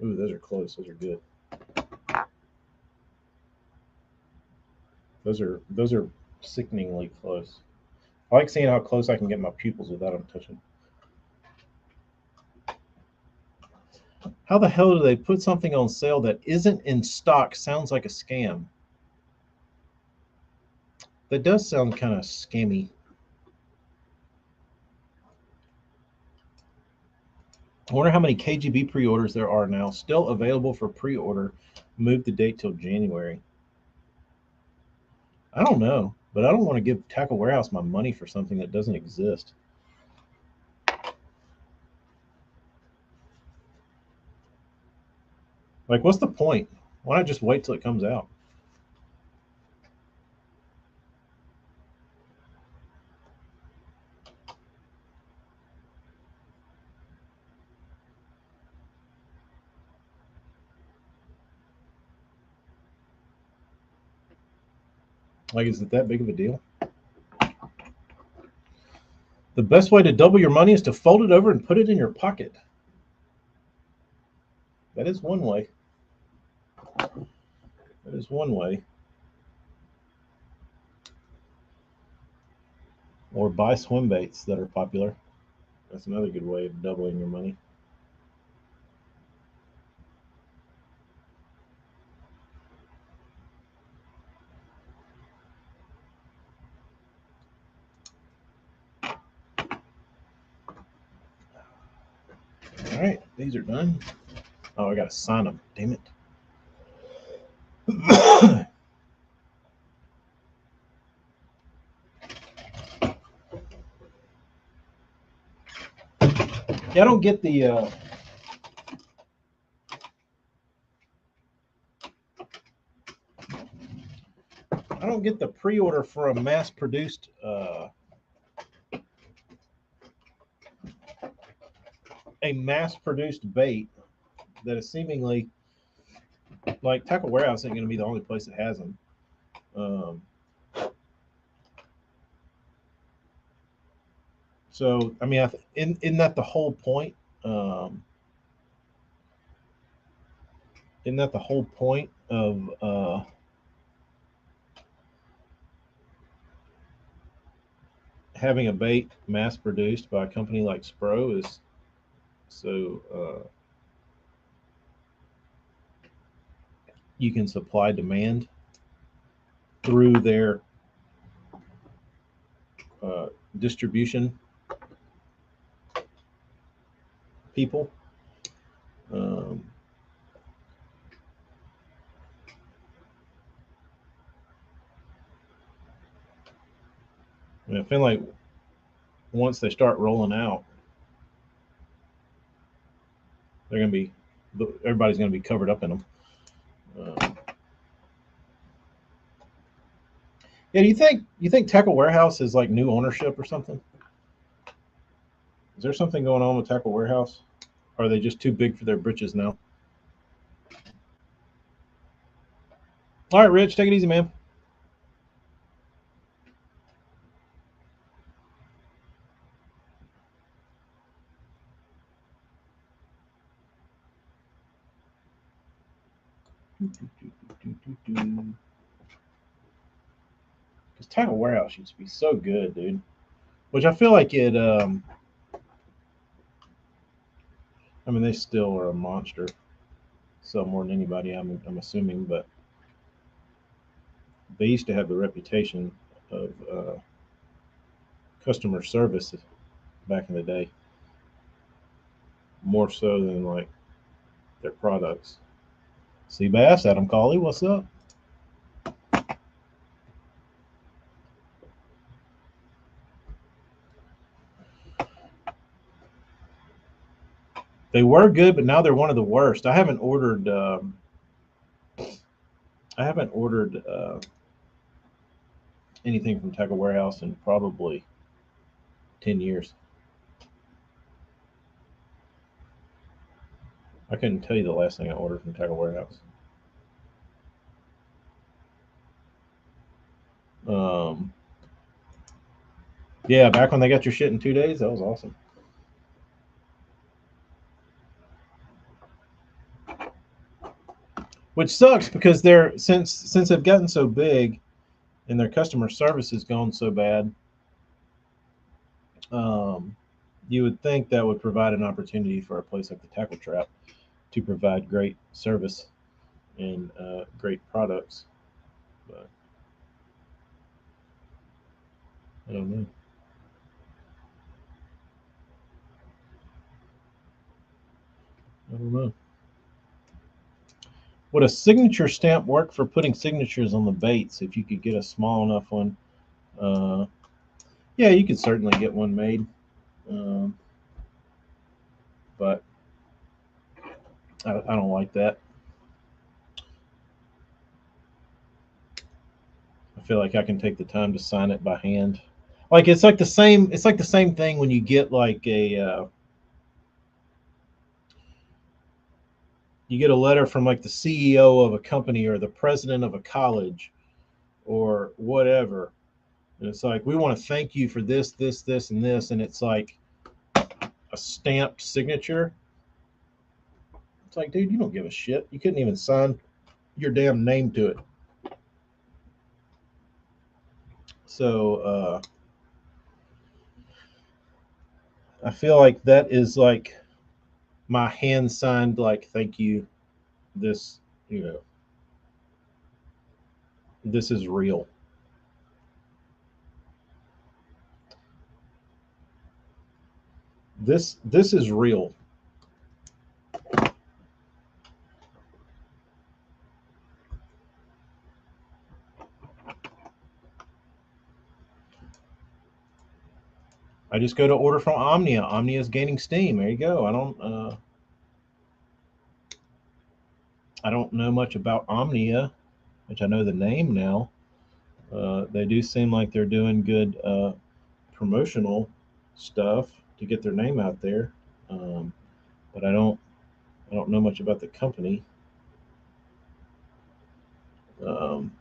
Ooh, those are close. Those are good. Those are sickeningly close. I like seeing how close I can get my pupils without them touching. How the hell do they put something on sale that isn't in stock? Sounds like a scam. That does sound kind of scammy. I wonder how many KGB pre-orders there are now. Still available for pre-order. Move the date till January. I don't know, but I don't want to give Tackle Warehouse my money for something that doesn't exist. Like, what's the point? Why not just wait till it comes out? Like, is it that big of a deal? The best way to double your money is to fold it over and put it in your pocket. That is one way. That is one way. Or buy swim baits that are popular. That's another good way of doubling your money. All right, these are done. Oh, I got to sign them. Damn it. Yeah, I don't get the. I don't get the pre-order for a mass-produced bait that is seemingly like Tackle Warehouse ain't going to be the only place that has them. So I mean, in that the whole point? Isn't that the whole point of having a bait mass produced by a company like Spro is so you can supply demand through their distribution people. I feel like once they start rolling out, they're going to be everybody's going to be covered up in them. Yeah, do you think Tackle Warehouse is like new ownership or something? Is there something going on with Tackle Warehouse? Or are they just too big for their britches now? All right, Rich, take it easy, man. Because Tackle Warehouse used to be so good, dude. Which I feel like it. I mean, they still are a monster. Sell more than anybody, I'm assuming, but they used to have the reputation of customer service back in the day, more so than like their products. Seabass, Adam Cawley, what's up? They were good, but now they're one of the worst. I haven't ordered. Anything from Tackle Warehouse in probably 10 years. I couldn't tell you the last thing I ordered from Tackle Warehouse. Um, yeah, back when they got your shit in 2 days, that was awesome. Which sucks because they're since they've gotten so big and their customer service has gone so bad. Um, you would think that would provide an opportunity for a place like the Tackle Trap to provide great service and great products, but I don't know. I don't know. Would a signature stamp work for putting signatures on the baits if you could get a small enough one? Uh, yeah, you could certainly get one made, um, but I don't like that. I feel like I can take the time to sign it by hand. Like it's like the same. It's like the same thing when you get like a you get a letter from like the CEO of a company or the president of a college or whatever, and it's like we want to thank you for this, this, this, and this, and it's like a stamped signature. It's like, dude, you don't give a shit. You couldn't even sign your damn name to it. So I feel like that is like my hand signed, like, thank you. This, you know, this is real. This is real. I just go to order from Omnia. Omnia is gaining steam. There you go. I don't know much about Omnia, which I know the name now. They do seem like they're doing good promotional stuff to get their name out there, um, but I don't know much about the company. Um,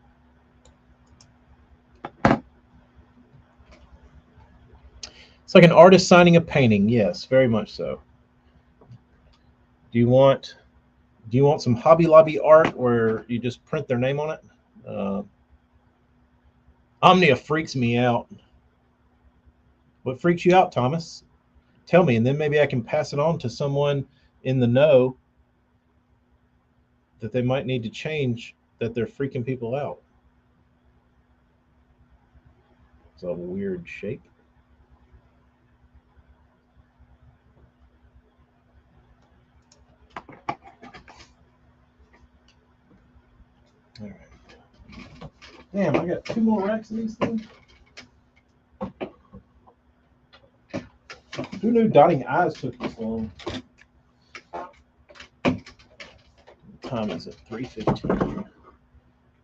it's like an artist signing a painting. Yes, very much so. Do you want some Hobby Lobby art where you just print their name on it? Uh, Omnia freaks me out. What freaks you out, Thomas? Tell me, and then maybe I can pass it on to someone in the know that they might need to change that they're freaking people out. It's a weird shape. All right. Damn, I got two more racks of these things. Who knew dotting I's took this long? Time is at 3:15.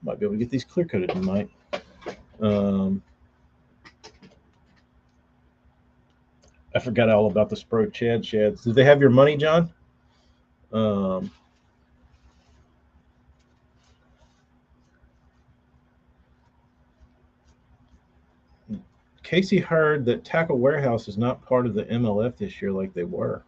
Might be able to get these clear coated tonight. Um, I forgot all about the Spro Chad Shads. Did they have your money, John? Um, Casey heard that Tackle Warehouse is not part of the MLF this year like they were.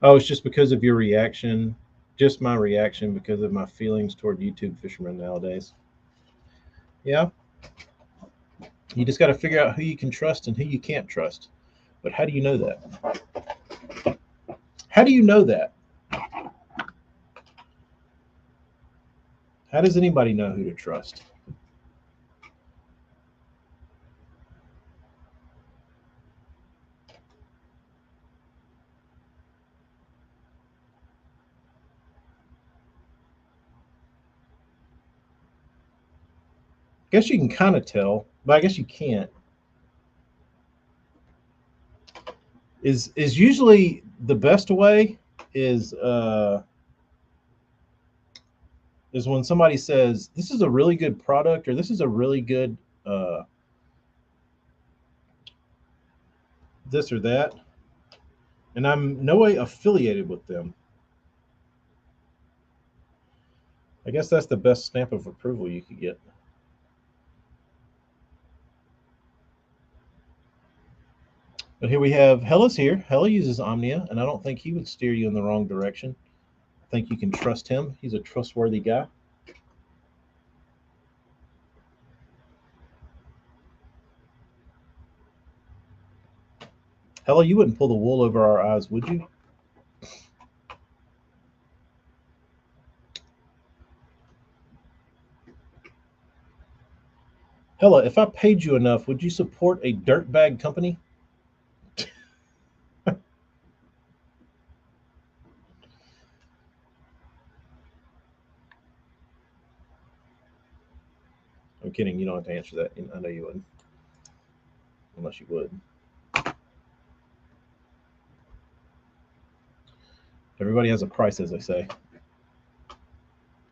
Oh, it's just because of your reaction, just my reaction because of my feelings toward YouTube fishermen nowadays. Yeah, you just got to figure out who you can trust and who you can't trust. But how do you know that? How do you know that? How does anybody know who to trust? I guess you can kind of tell, but I guess you can't. Is usually the best way is is when somebody says this is a really good product or this is a really good uh, this or that, and I'm no way affiliated with them. I guess that's the best stamp of approval you could get. But here we have Hella's here. Hella uses Omnia, and I don't think he would steer you in the wrong direction. I think you can trust him. He's a trustworthy guy. Hella, you wouldn't pull the wool over our eyes, would you? Hella, if I paid you enough, would you support a dirtbag company? I'm kidding. You don't have to answer that. I know you wouldn't, unless you would. Everybody has a price, as they say.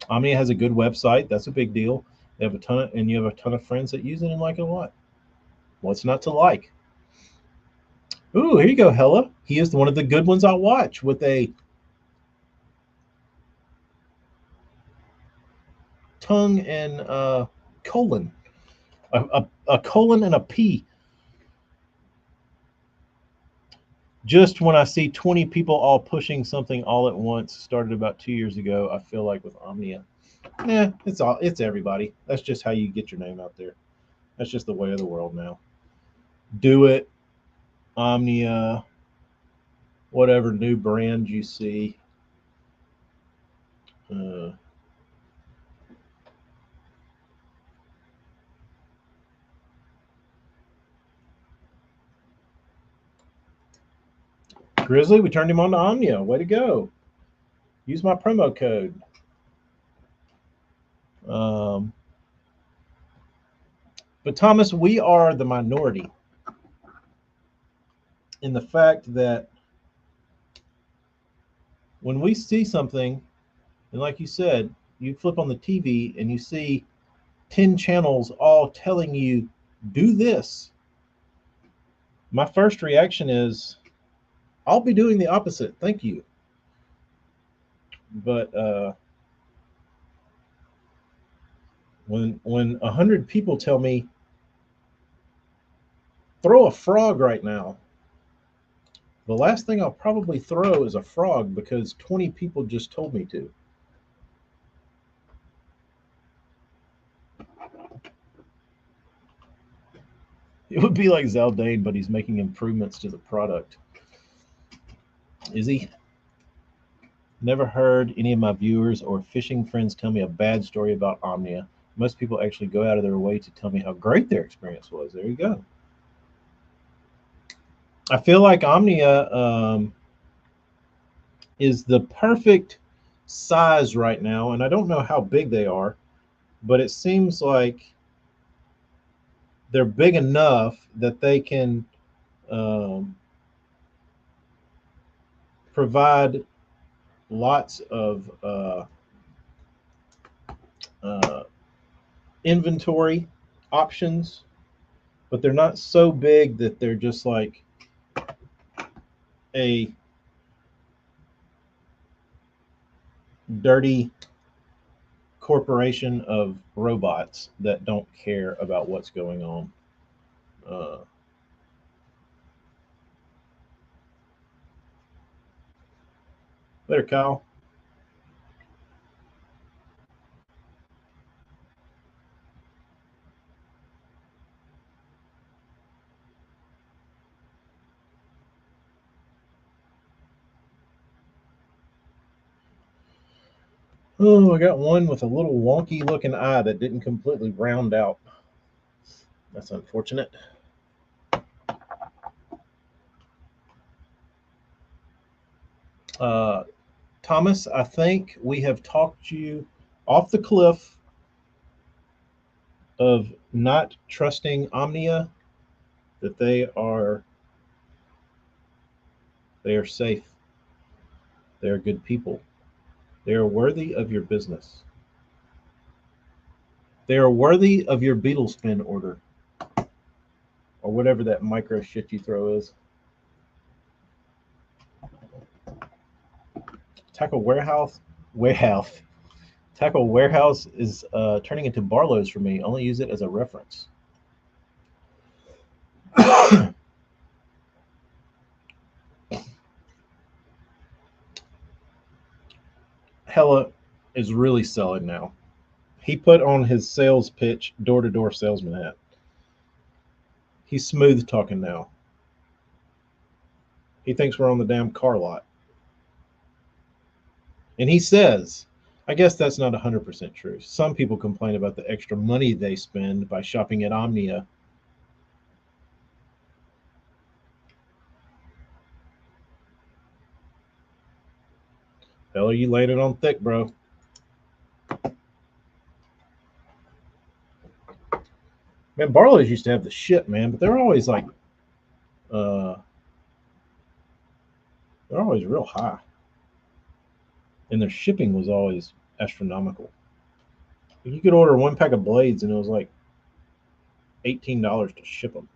Omnia has a good website. That's a big deal. They have a ton of, and you have a ton of friends that use it and like it a lot. What's not to like? Ooh, here you go, Hella. He is one of the good ones I watch with a tongue and colon, a colon and a P. Just when I see 20 people all pushing something all at once, started about 2 years ago, I feel like with Omnia, it's everybody. That's just how you get your name out there. That's just the way of the world now. Do it, Omnia, whatever new brand you see. Uh, Grizzly, we turned him on to Omnia. Way to go. Use my promo code. Um, but Thomas, we are the minority in the fact that when we see something, and like you said, you flip on the TV and you see 10 channels all telling you, do this. My first reaction is, I'll be doing the opposite. Thank you. But when 100 people tell me, throw a frog right now, the last thing I'll probably throw is a frog because 20 people just told me to. It would be like Zaldane, but he's making improvements to the product. Is he? Never heard any of my viewers or fishing friends tell me a bad story about Omnia. Most people actually go out of their way to tell me how great their experience was. There you go. I feel like Omnia is the perfect size right now, and I don't know how big they are, but it seems like they're big enough that they can um, provide lots of uh, inventory options, but they're not so big that they're just like a dirty corporation of robots that don't care about what's going on. Uh, Later, Kyle. Oh, I got one with a little wonky looking eye that didn't completely round out. That's unfortunate. Uh, Thomas, I think we have talked you off the cliff of not trusting Omnia, that they are safe. They are good people. They are worthy of your business. They are worthy of your beetle spin order or whatever that micro shit you throw is. Tackle warehouse. Tackle warehouse is turning into Barlow's for me. Only use it as a reference. Hella is really selling now. He put on his sales pitch, door to door salesman hat. He's smooth talking now. He thinks we're on the damn car lot. And he says, I guess that's not 100% true. Some people complain about the extra money they spend by shopping at Omnia. Hell, you laid it on thick, bro. Man, Barlow's used to have the shit, man, but uh, they're always real high, and their shipping was always astronomical. You could order one pack of blades, and it was like $18 to ship them.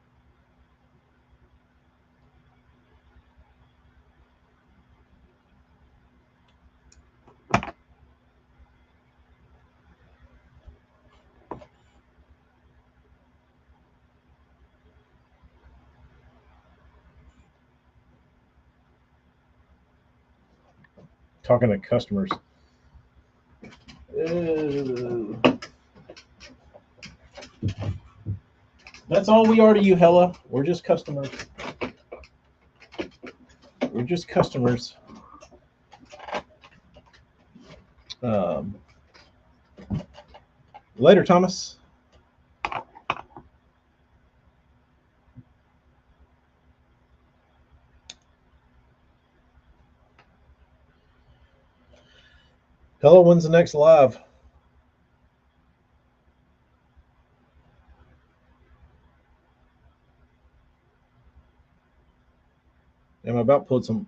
Talking to customers. That's all we are to you, Hella. We're just customers. We're just customers. Um, Later, Thomas. Hella, when's the next live? I'm about pulled some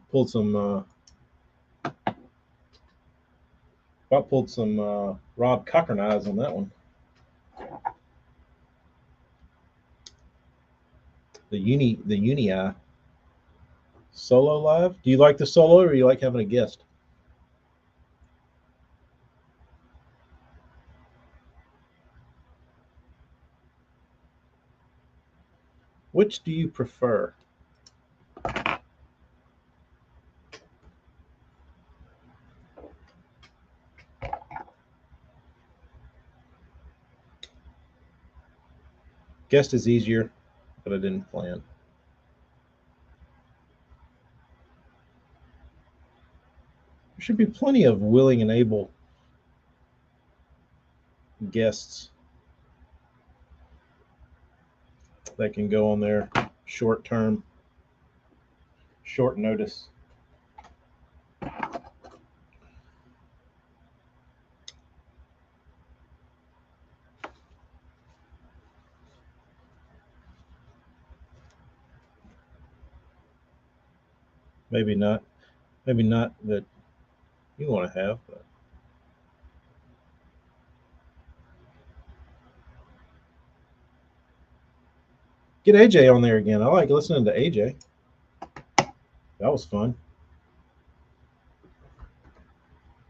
About pulled some Rob Cochran eyes on that one. The uni eye. Solo live. Do you like the solo, or you like having a guest? Which do you prefer? Guest is easier, but I didn't plan. There should be plenty of willing and able guests that can go on there short term, short notice. Maybe not. Maybe not that you want to have. But get AJ on there again. I like listening to AJ. That was fun.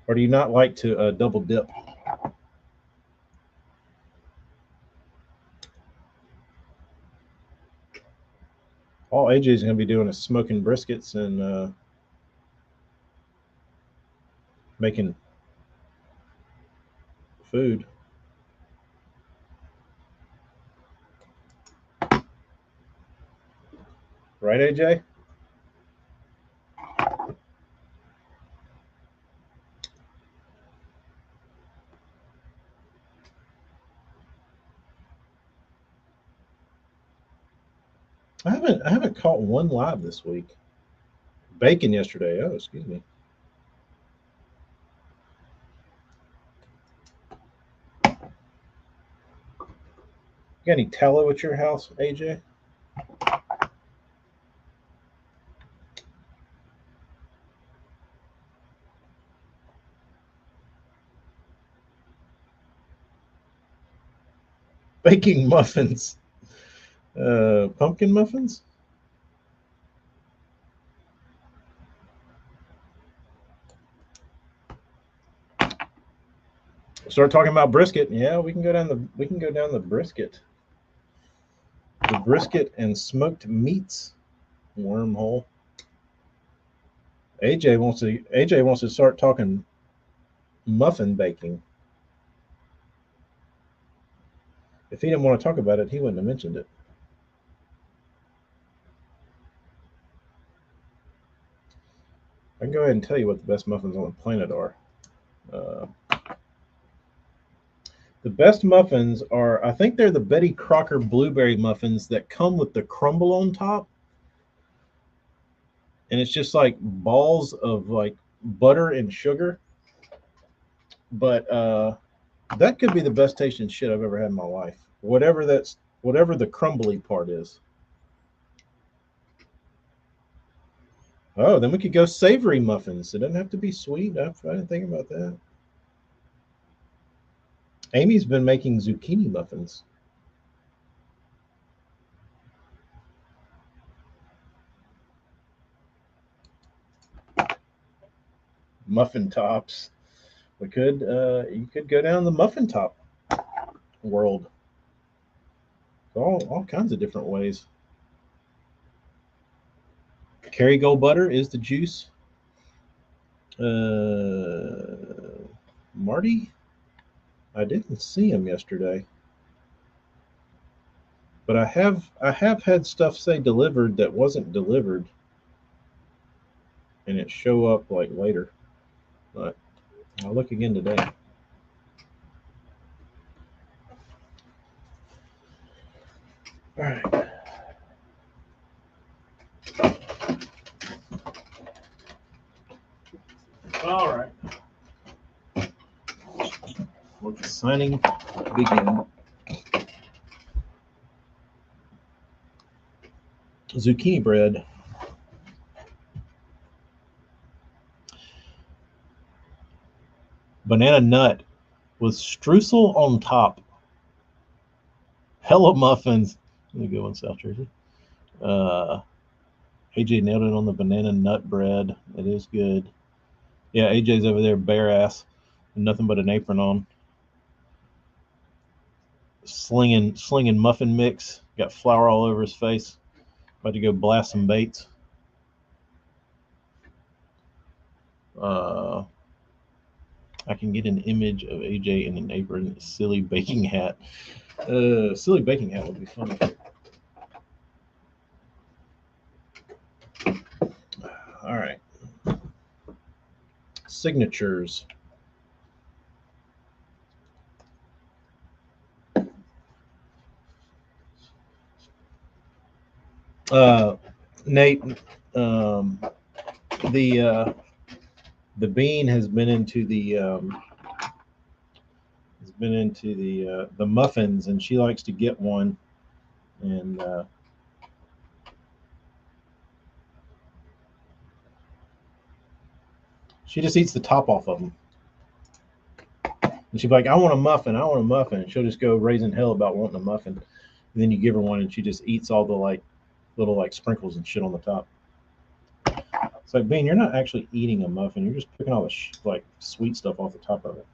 Or do you not like to double dip? All AJ's going to be doing is smoking briskets and making food. Right, AJ? I haven't caught one live this week. Bacon yesterday. Oh, excuse me. You got any tallow at your house, AJ? Baking muffins. Pumpkin muffins? Start talking about brisket. Yeah, we can go down the brisket. The brisket and smoked meats wormhole. AJ wants to start talking muffin baking. If he didn't want to talk about it, he wouldn't have mentioned it. I can go ahead and tell you what the best muffins on the planet are. Uh, the best muffins are, I think they're the Betty Crocker blueberry muffins that come with the crumble on top, and it's just like balls of like butter and sugar. But that could be the best tasting shit I've ever had in my life. Whatever the crumbly part is. Oh, then we could go savory muffins. It doesn't have to be sweet. I didn't think about that. Amy's been making zucchini muffins. Muffin tops. You could go down the muffin top world. All kinds of different ways. Kerrygold butter is the juice. Marty, I didn't see him yesterday, but I have had stuff say delivered that wasn't delivered, and it show up like later. But I'll look again today. All right. All right. Let the signing begin. Zucchini bread. banana nut with streusel on top. Hella muffins. Let me go in South Jersey. Uh, AJ nailed it on the banana nut bread. It is good. Yeah, AJ's over there bare ass, nothing but an apron on, slinging muffin mix. Got flour all over his face. About to go blast some baits. I can get an image of AJ in an apron, silly baking hat. Silly baking hat would be funny. All right. Signatures. Nate, um, the bean has been into the muffins, and she likes to get one, and she just eats the top off of them. And she'd be like, "I want a muffin. I want a muffin." And she'll just go raising hell about wanting a muffin, and then you give her one, and she just eats all the like little like sprinkles and shit on the top. It's like, Bean, you're not actually eating a muffin. You're just picking all the like sweet stuff off the top of it.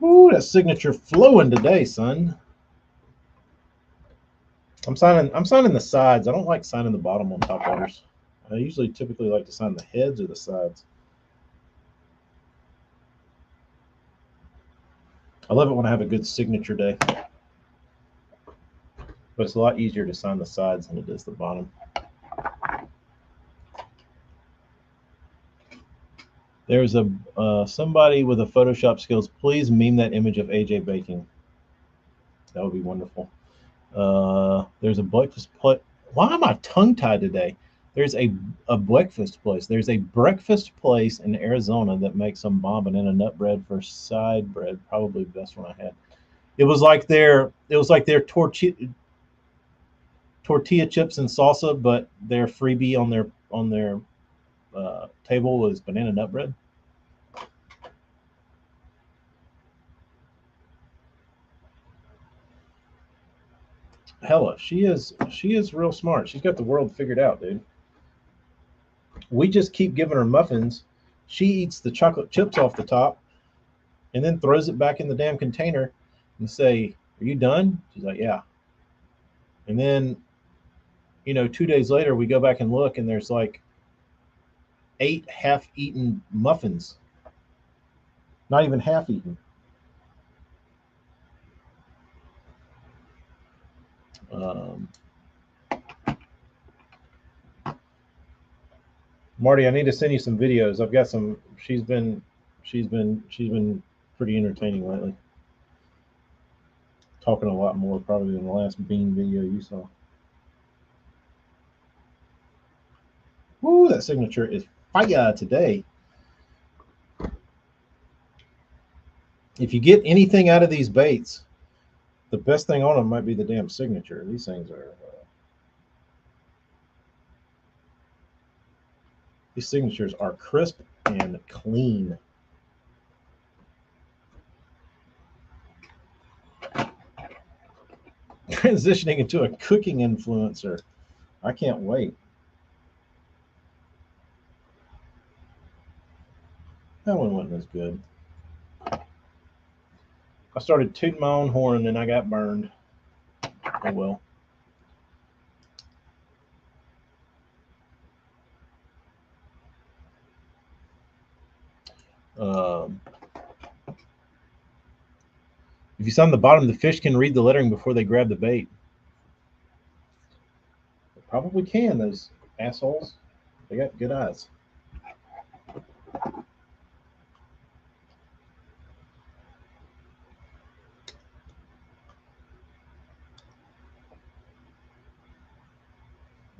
Ooh, that signature flowing today, son. I'm signing the sides. I don't like signing the bottom on top waters. I usually typically like to sign the heads or the sides. I love it when I have a good signature day. But it's a lot easier to sign the sides than it is the bottom. There's a somebody with a Photoshop skills. Please meme that image of AJ baking. That would be wonderful. There's a breakfast place. Why am I tongue tied today? There's a breakfast place. There's a breakfast place in Arizona that makes some bomb banana nut bread for side bread. Probably the best one I had. It was like their tortilla chips and salsa, but their freebie on their table was banana nut bread. Hella, she is real smart. She's got the world figured out, dude. We just keep giving her muffins. She eats the chocolate chips off the top and then throws it back in the damn container and say, "Are you done?" She's like, "Yeah." And then, 2 days later, we go back and look, and there's like 8 half-eaten muffins. Not even half-eaten. Um, Marty, I need to send you some videos. I've got some. She's been pretty entertaining lately. Talking a lot more probably than the last bean video you saw. Woo, that signature is fire today. If you get anything out of these baits, the best thing on them might be the damn signature. These things are. These signatures are crisp and clean. Transitioning into a cooking influencer. I can't wait. That one wasn't as good. I started tooting my own horn and I got burned. Oh well. Um, if you sign the bottom, the fish can read the lettering before they grab the bait. They probably can, those assholes. They got good eyes.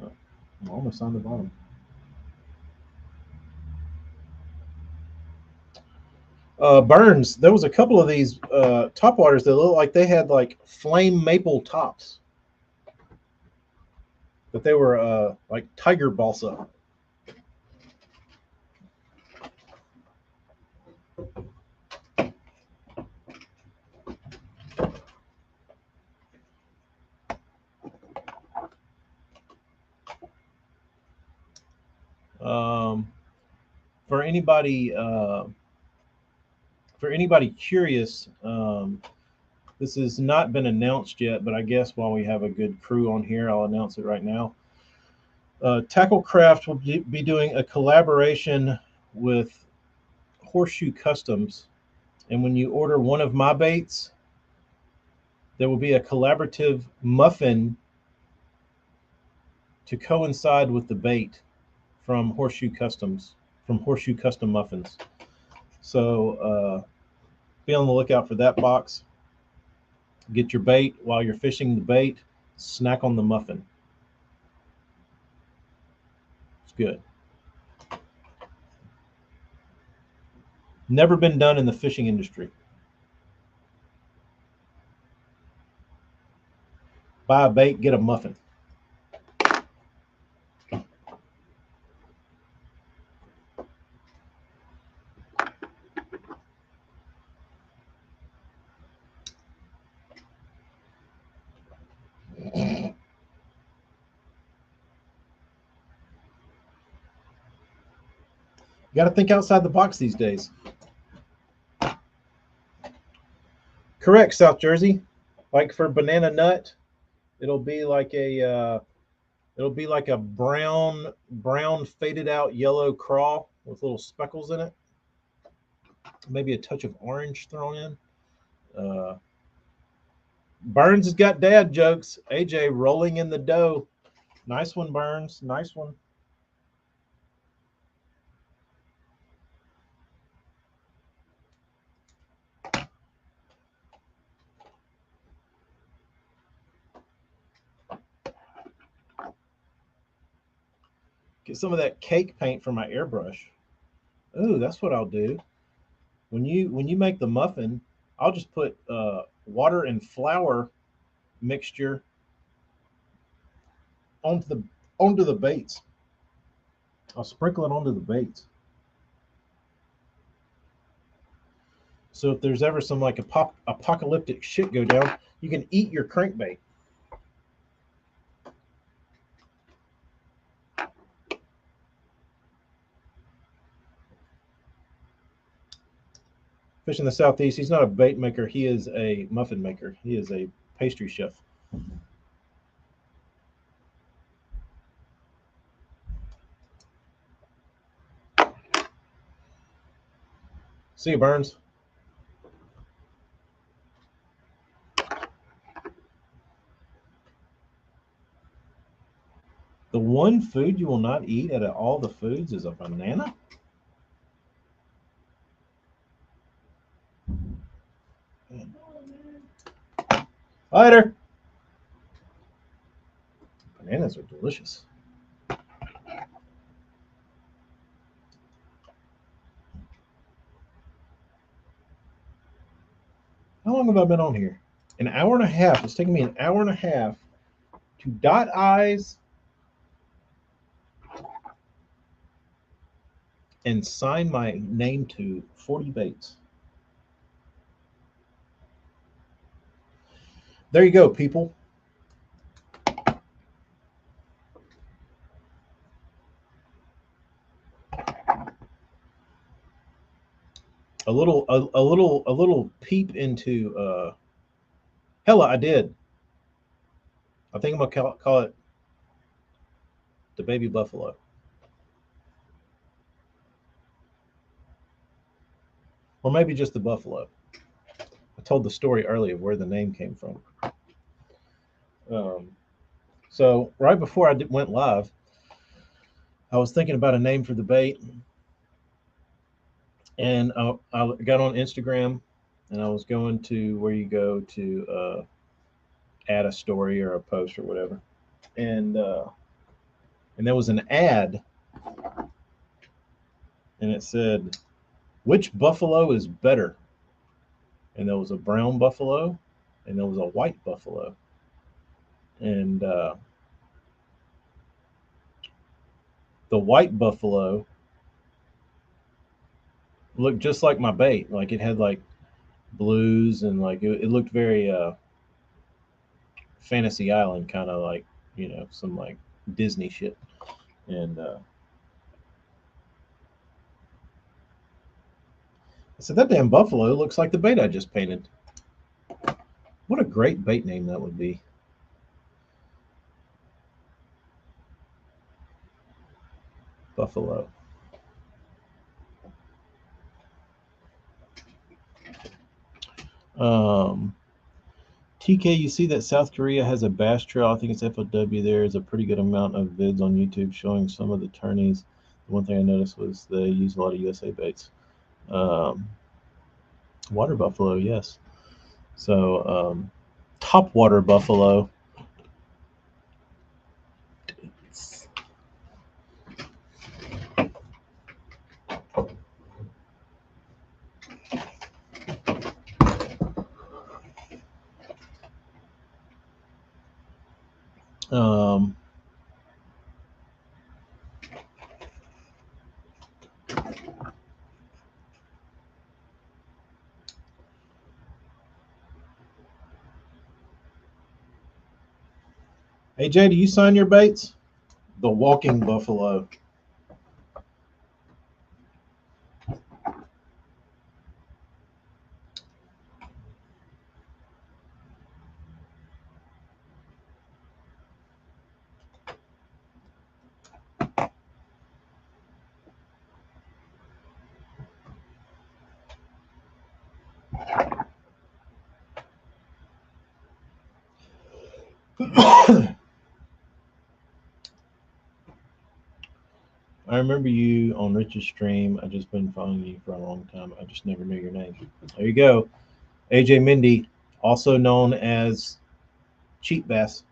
Oh, I'm almost on the bottom. Burns, there was a couple of these top waters that looked like they had like flame maple tops, but they were like tiger balsa. anybody curious, this has not been announced yet, but I guess while we have a good crew on here, I'll announce it right now. Tacklecraft will be doing a collaboration with Horseshoe Customs, and when you order one of my baits, there will be a collaborative muffin to coincide with the bait from Horseshoe Customs, from Horseshoe Custom Muffins. So be on the lookout for that box. Get your bait while you're fishing the bait. Snack on the muffin. It's good. Never been done in the fishing industry. Buy a bait, get a muffin. You got to think outside the box these days. Correct, South Jersey. Like for banana nut, it'll be like a brown faded out yellow crawl with little speckles in it. Maybe a touch of orange thrown in. Burns has got dad jokes. AJ rolling in the dough. Nice one, Burns. Nice one. Get some of that cake paint from my airbrush. Ooh, that's what I'll do. When you make the muffin, I'll just put water and flour mixture onto the baits. I'll sprinkle it onto the baits. So if there's ever some like apocalyptic shit go down, you can eat your crankbait. Fish in the Southeast, he's not a bait maker. He is a muffin maker. He is a pastry chef. See you, Burns. The one food you will not eat out of all the foods is a banana? Later. Bananas are delicious. How long have I been on here? An hour and a half. It's taking me an hour and a half to dot I's and sign my name to 40 baits. There you go, people. A little peep into hella, I did. I think I'm gonna call it the baby buffalo. Or maybe just the buffalo. I told the story earlier of where the name came from. So right before I went live, I was thinking about a name for the bait, and I got on Instagram, and I was going to where you go to add a story or a post or whatever, and there was an ad, and it said, "Which buffalo is better?" And there was a brown buffalo, and there was a white buffalo, and the white buffalo looked just like my bait. Like it had like blues and like it looked very Fantasy Island kind of like, some like Disney shit. And I said, that damn buffalo looks like the bait I just painted. What a great bait name that would be. Buffalo. Um, TK, you see that South Korea has a bass trail. I think it's FOW. There is a pretty good amount of vids on YouTube showing some of the tourneys. The one thing I noticed was they use a lot of USA baits. Water buffalo, yes. So topwater buffalo. Um, hey Jay, do you sign your baits? The walking buffalo. I remember you on Rich's stream. I just been following you for a long time. I just never knew your name. There you go. AJ Mindy, also known as Cheap Bass.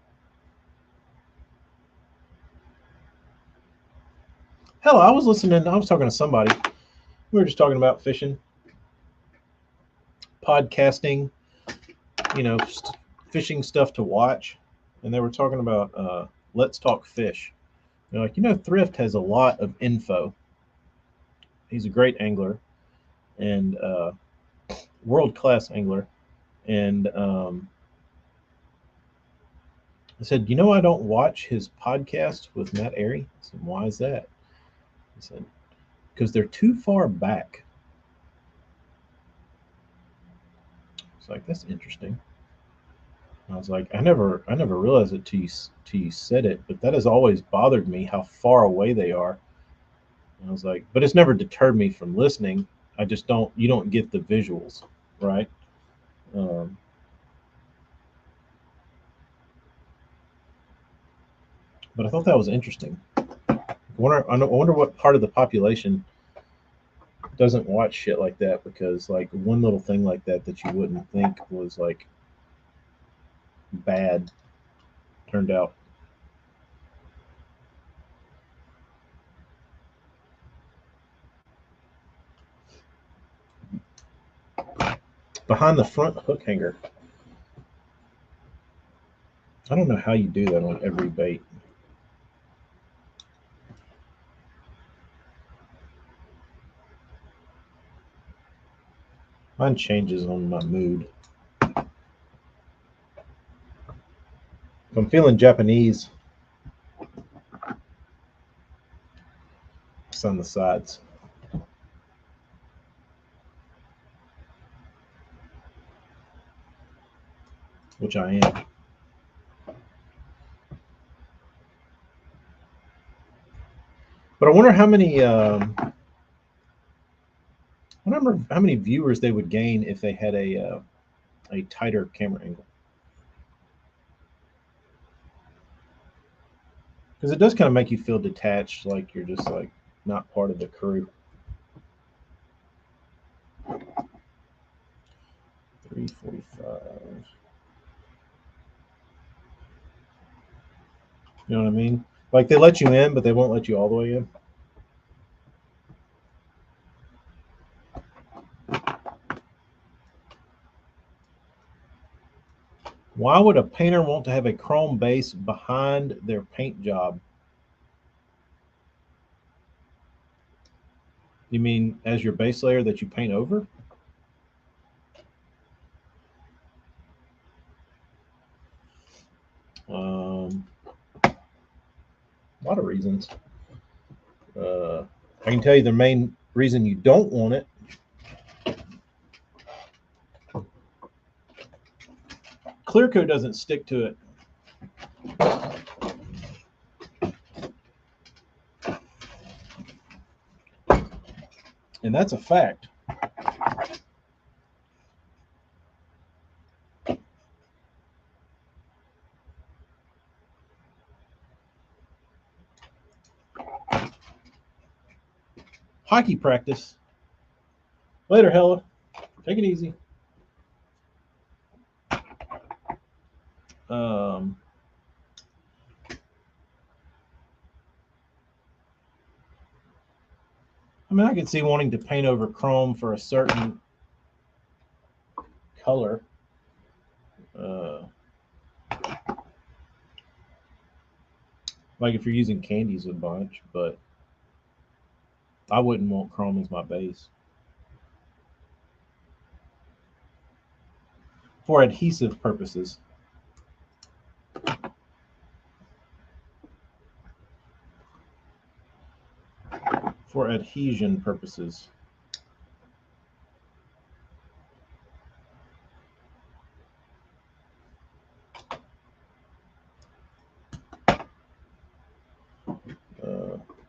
Hell, I was listening. I was talking to somebody. We were just talking about fishing, podcasting, fishing stuff to watch. And they were talking about Let's Talk Fish. They're like, Thrift has a lot of info. He's a great angler and world-class angler. And I said, I don't watch his podcast with Matt Airy. I said, why is that? He said, because they're too far back. It's like, that's interesting. I was like, I never realized it till you said it, but that has always bothered me how far away they are. And I was like, but it's never deterred me from listening. I just you don't get the visuals, right? But I thought that was interesting. I wonder what part of the population doesn't watch shit like that, because like one little thing like that you wouldn't think was like bad turned out. Behind the front hook hanger. I don't know how you do that on every bait. Mine changes on my mood. If I'm feeling Japanese, it's on the sides, which I am. But I wonder how many. I wonder how many viewers they would gain if they had a tighter camera angle. Because it does kind of make you feel detached, like you're just like not part of the crew. 345. You know what I mean? Like they let you in, but they won't let you all the way in. Why would a painter want to have a chrome base behind their paint job? You mean as your base layer that you paint over? A lot of reasons. I can tell you the main reason you don't want it clear coat doesn't stick to it. And that's a fact. Hockey practice. Later, Hella. Take it easy. I mean, I could see wanting to paint over chrome for a certain color. Like if you're using candies a bunch, but I wouldn't want chrome as my base. For adhesive purposes. For adhesion purposes.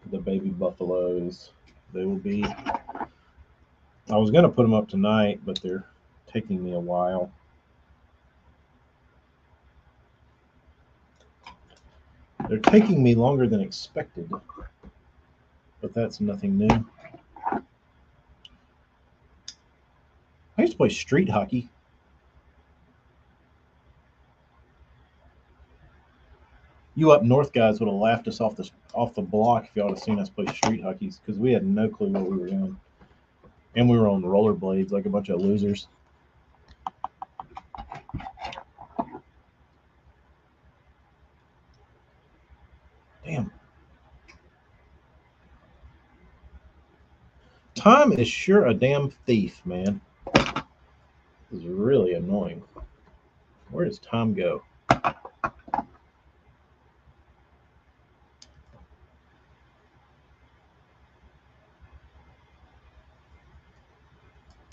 The baby buffaloes, they will be. I was going to put them up tonight, but they're taking me a while. They're taking me longer than expected, but that's nothing new. I used to play street hockey. You up north guys would have laughed us off the block if y'all had seen us play street hockey, because we had no clue what we were doing, and we were on rollerblades like a bunch of losers. Damn. Time is sure a damn thief, man. This is really annoying. Where does time go?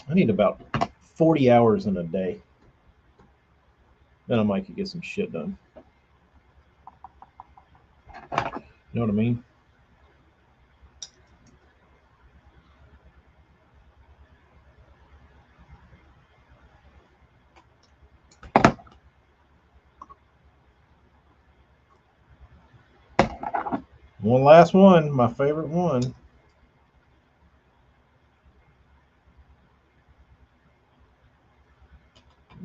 I need about 40 hours in a day. Then I might could get some shit done. You know what I mean? One last one, my favorite one.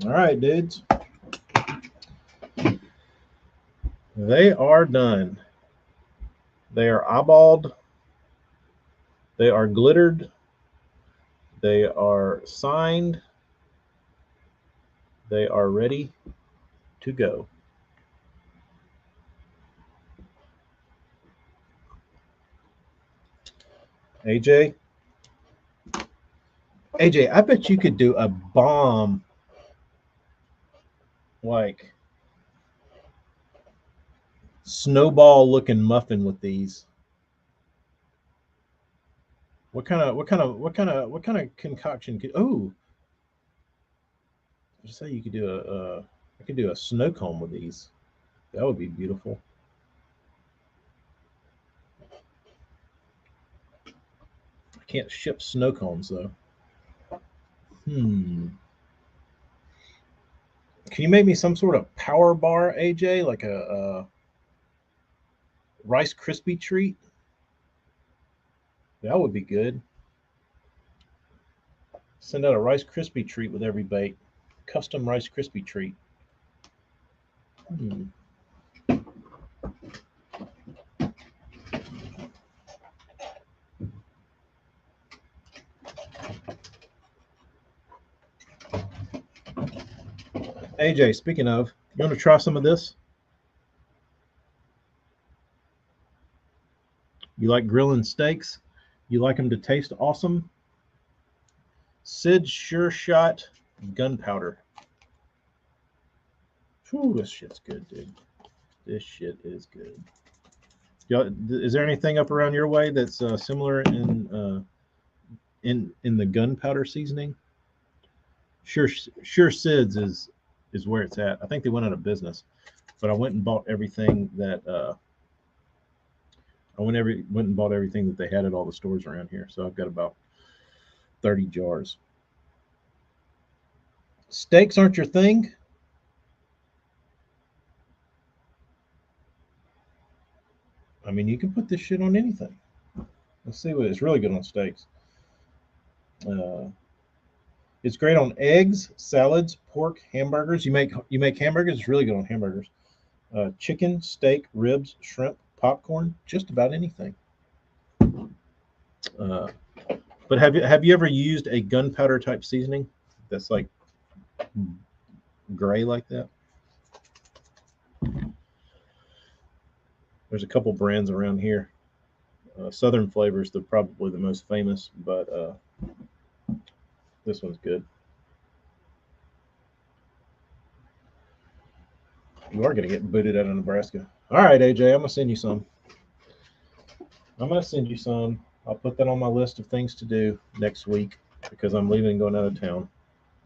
All right, dudes. They are done. They are eyeballed. They are glittered. They are signed. They are ready to go. AJ, I bet you could do a bomb, like snowball looking muffin with these. What kind of concoction could? Oh, I say you could do I could do a snow cone with these. That would be beautiful. I can't ship snow cones though. Can you make me some sort of power bar, AJ, like a Rice Krispie treat? That would be good. Send out a Rice Krispie treat with every bait. Custom Rice Krispie treat. AJ, speaking of, you want to try some of this? You like grilling steaks? You like them to taste awesome? Sid's Sure Shot gunpowder. Whew, this shit's good, dude. This shit is good. Is there anything up around your way that's similar in the gunpowder seasoning? Sure Sid's is is where it's at. I think they went out of business, but I went and bought everything that went and bought everything that they had at all the stores around here. So I've got about 30 jars. Steaks aren't your thing? I mean, you can put this shit on anything. Let's see what it's really good on steaks. Uh, it's great on eggs, salads, pork, hamburgers. You make hamburgers. It's really good on hamburgers. Chicken, steak, ribs, shrimp, popcorn, just about anything. Uh, but have you ever used a gunpowder type seasoning that's like gray like that? There's a couple brands around here. Southern Flavors, they're probably the most famous, but this one's good. You are going to get booted out of Nebraska. All right, AJ, I'm going to send you some. I'm going to send you some. I'll put that on my list of things to do next week because I'm leaving and going out of town.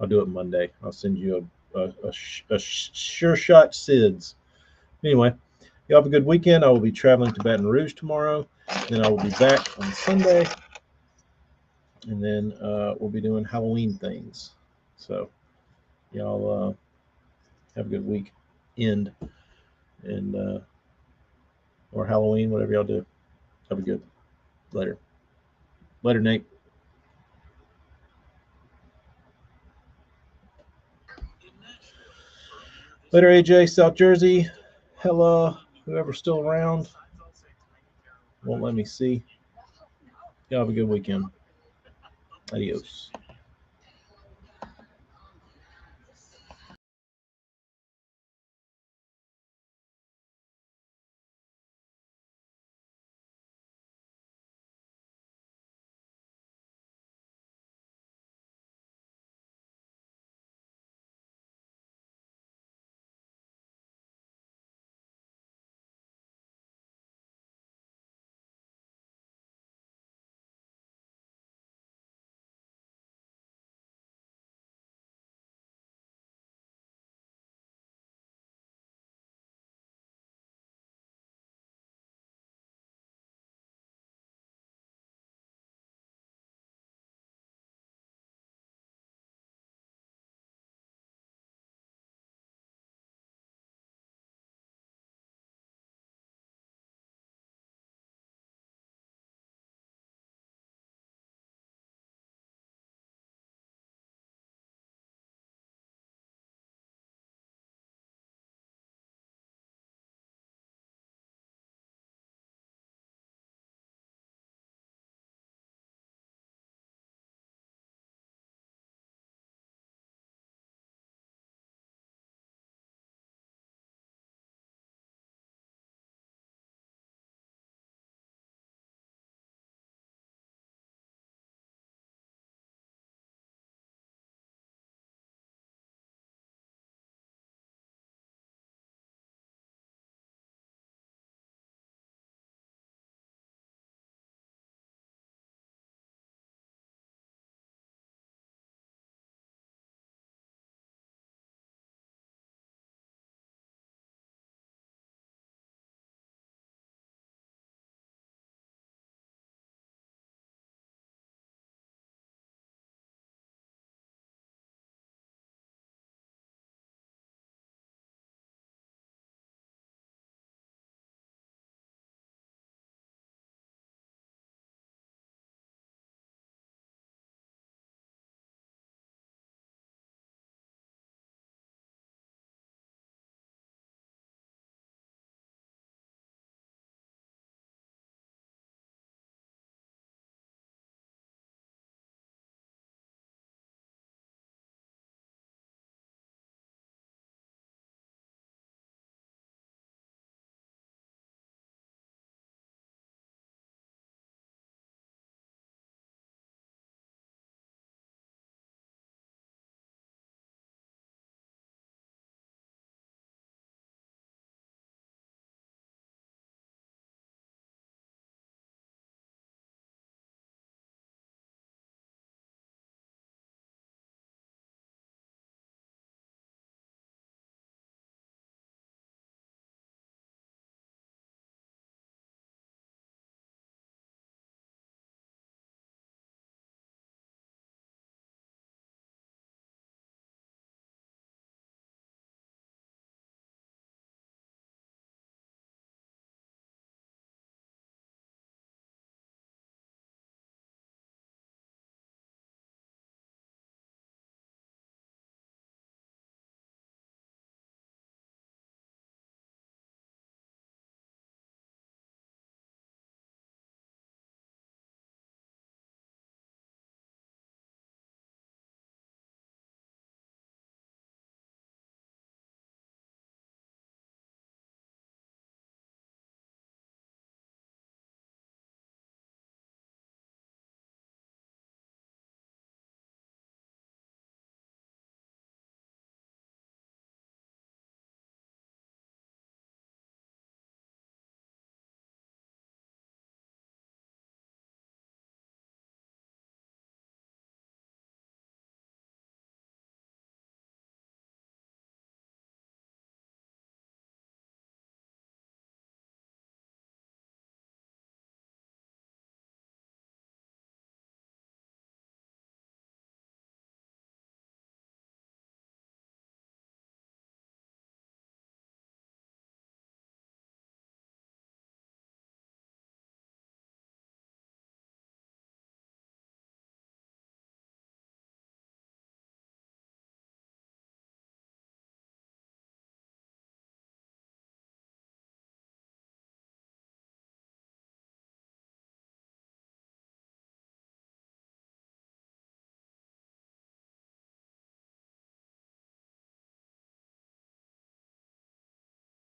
I'll do it Monday. I'll send you a sure shot SIDS. Anyway, you have a good weekend. I will be traveling to Baton Rouge tomorrow. Then I will be back on Sunday. And then we'll be doing Halloween things. So y'all have a good week end and or Halloween, whatever y'all do. Have a good later. Later, Nate. Later, AJ, South Jersey. Hello, whoever's still around. Won't let me see. Y'all have a good weekend. Adios.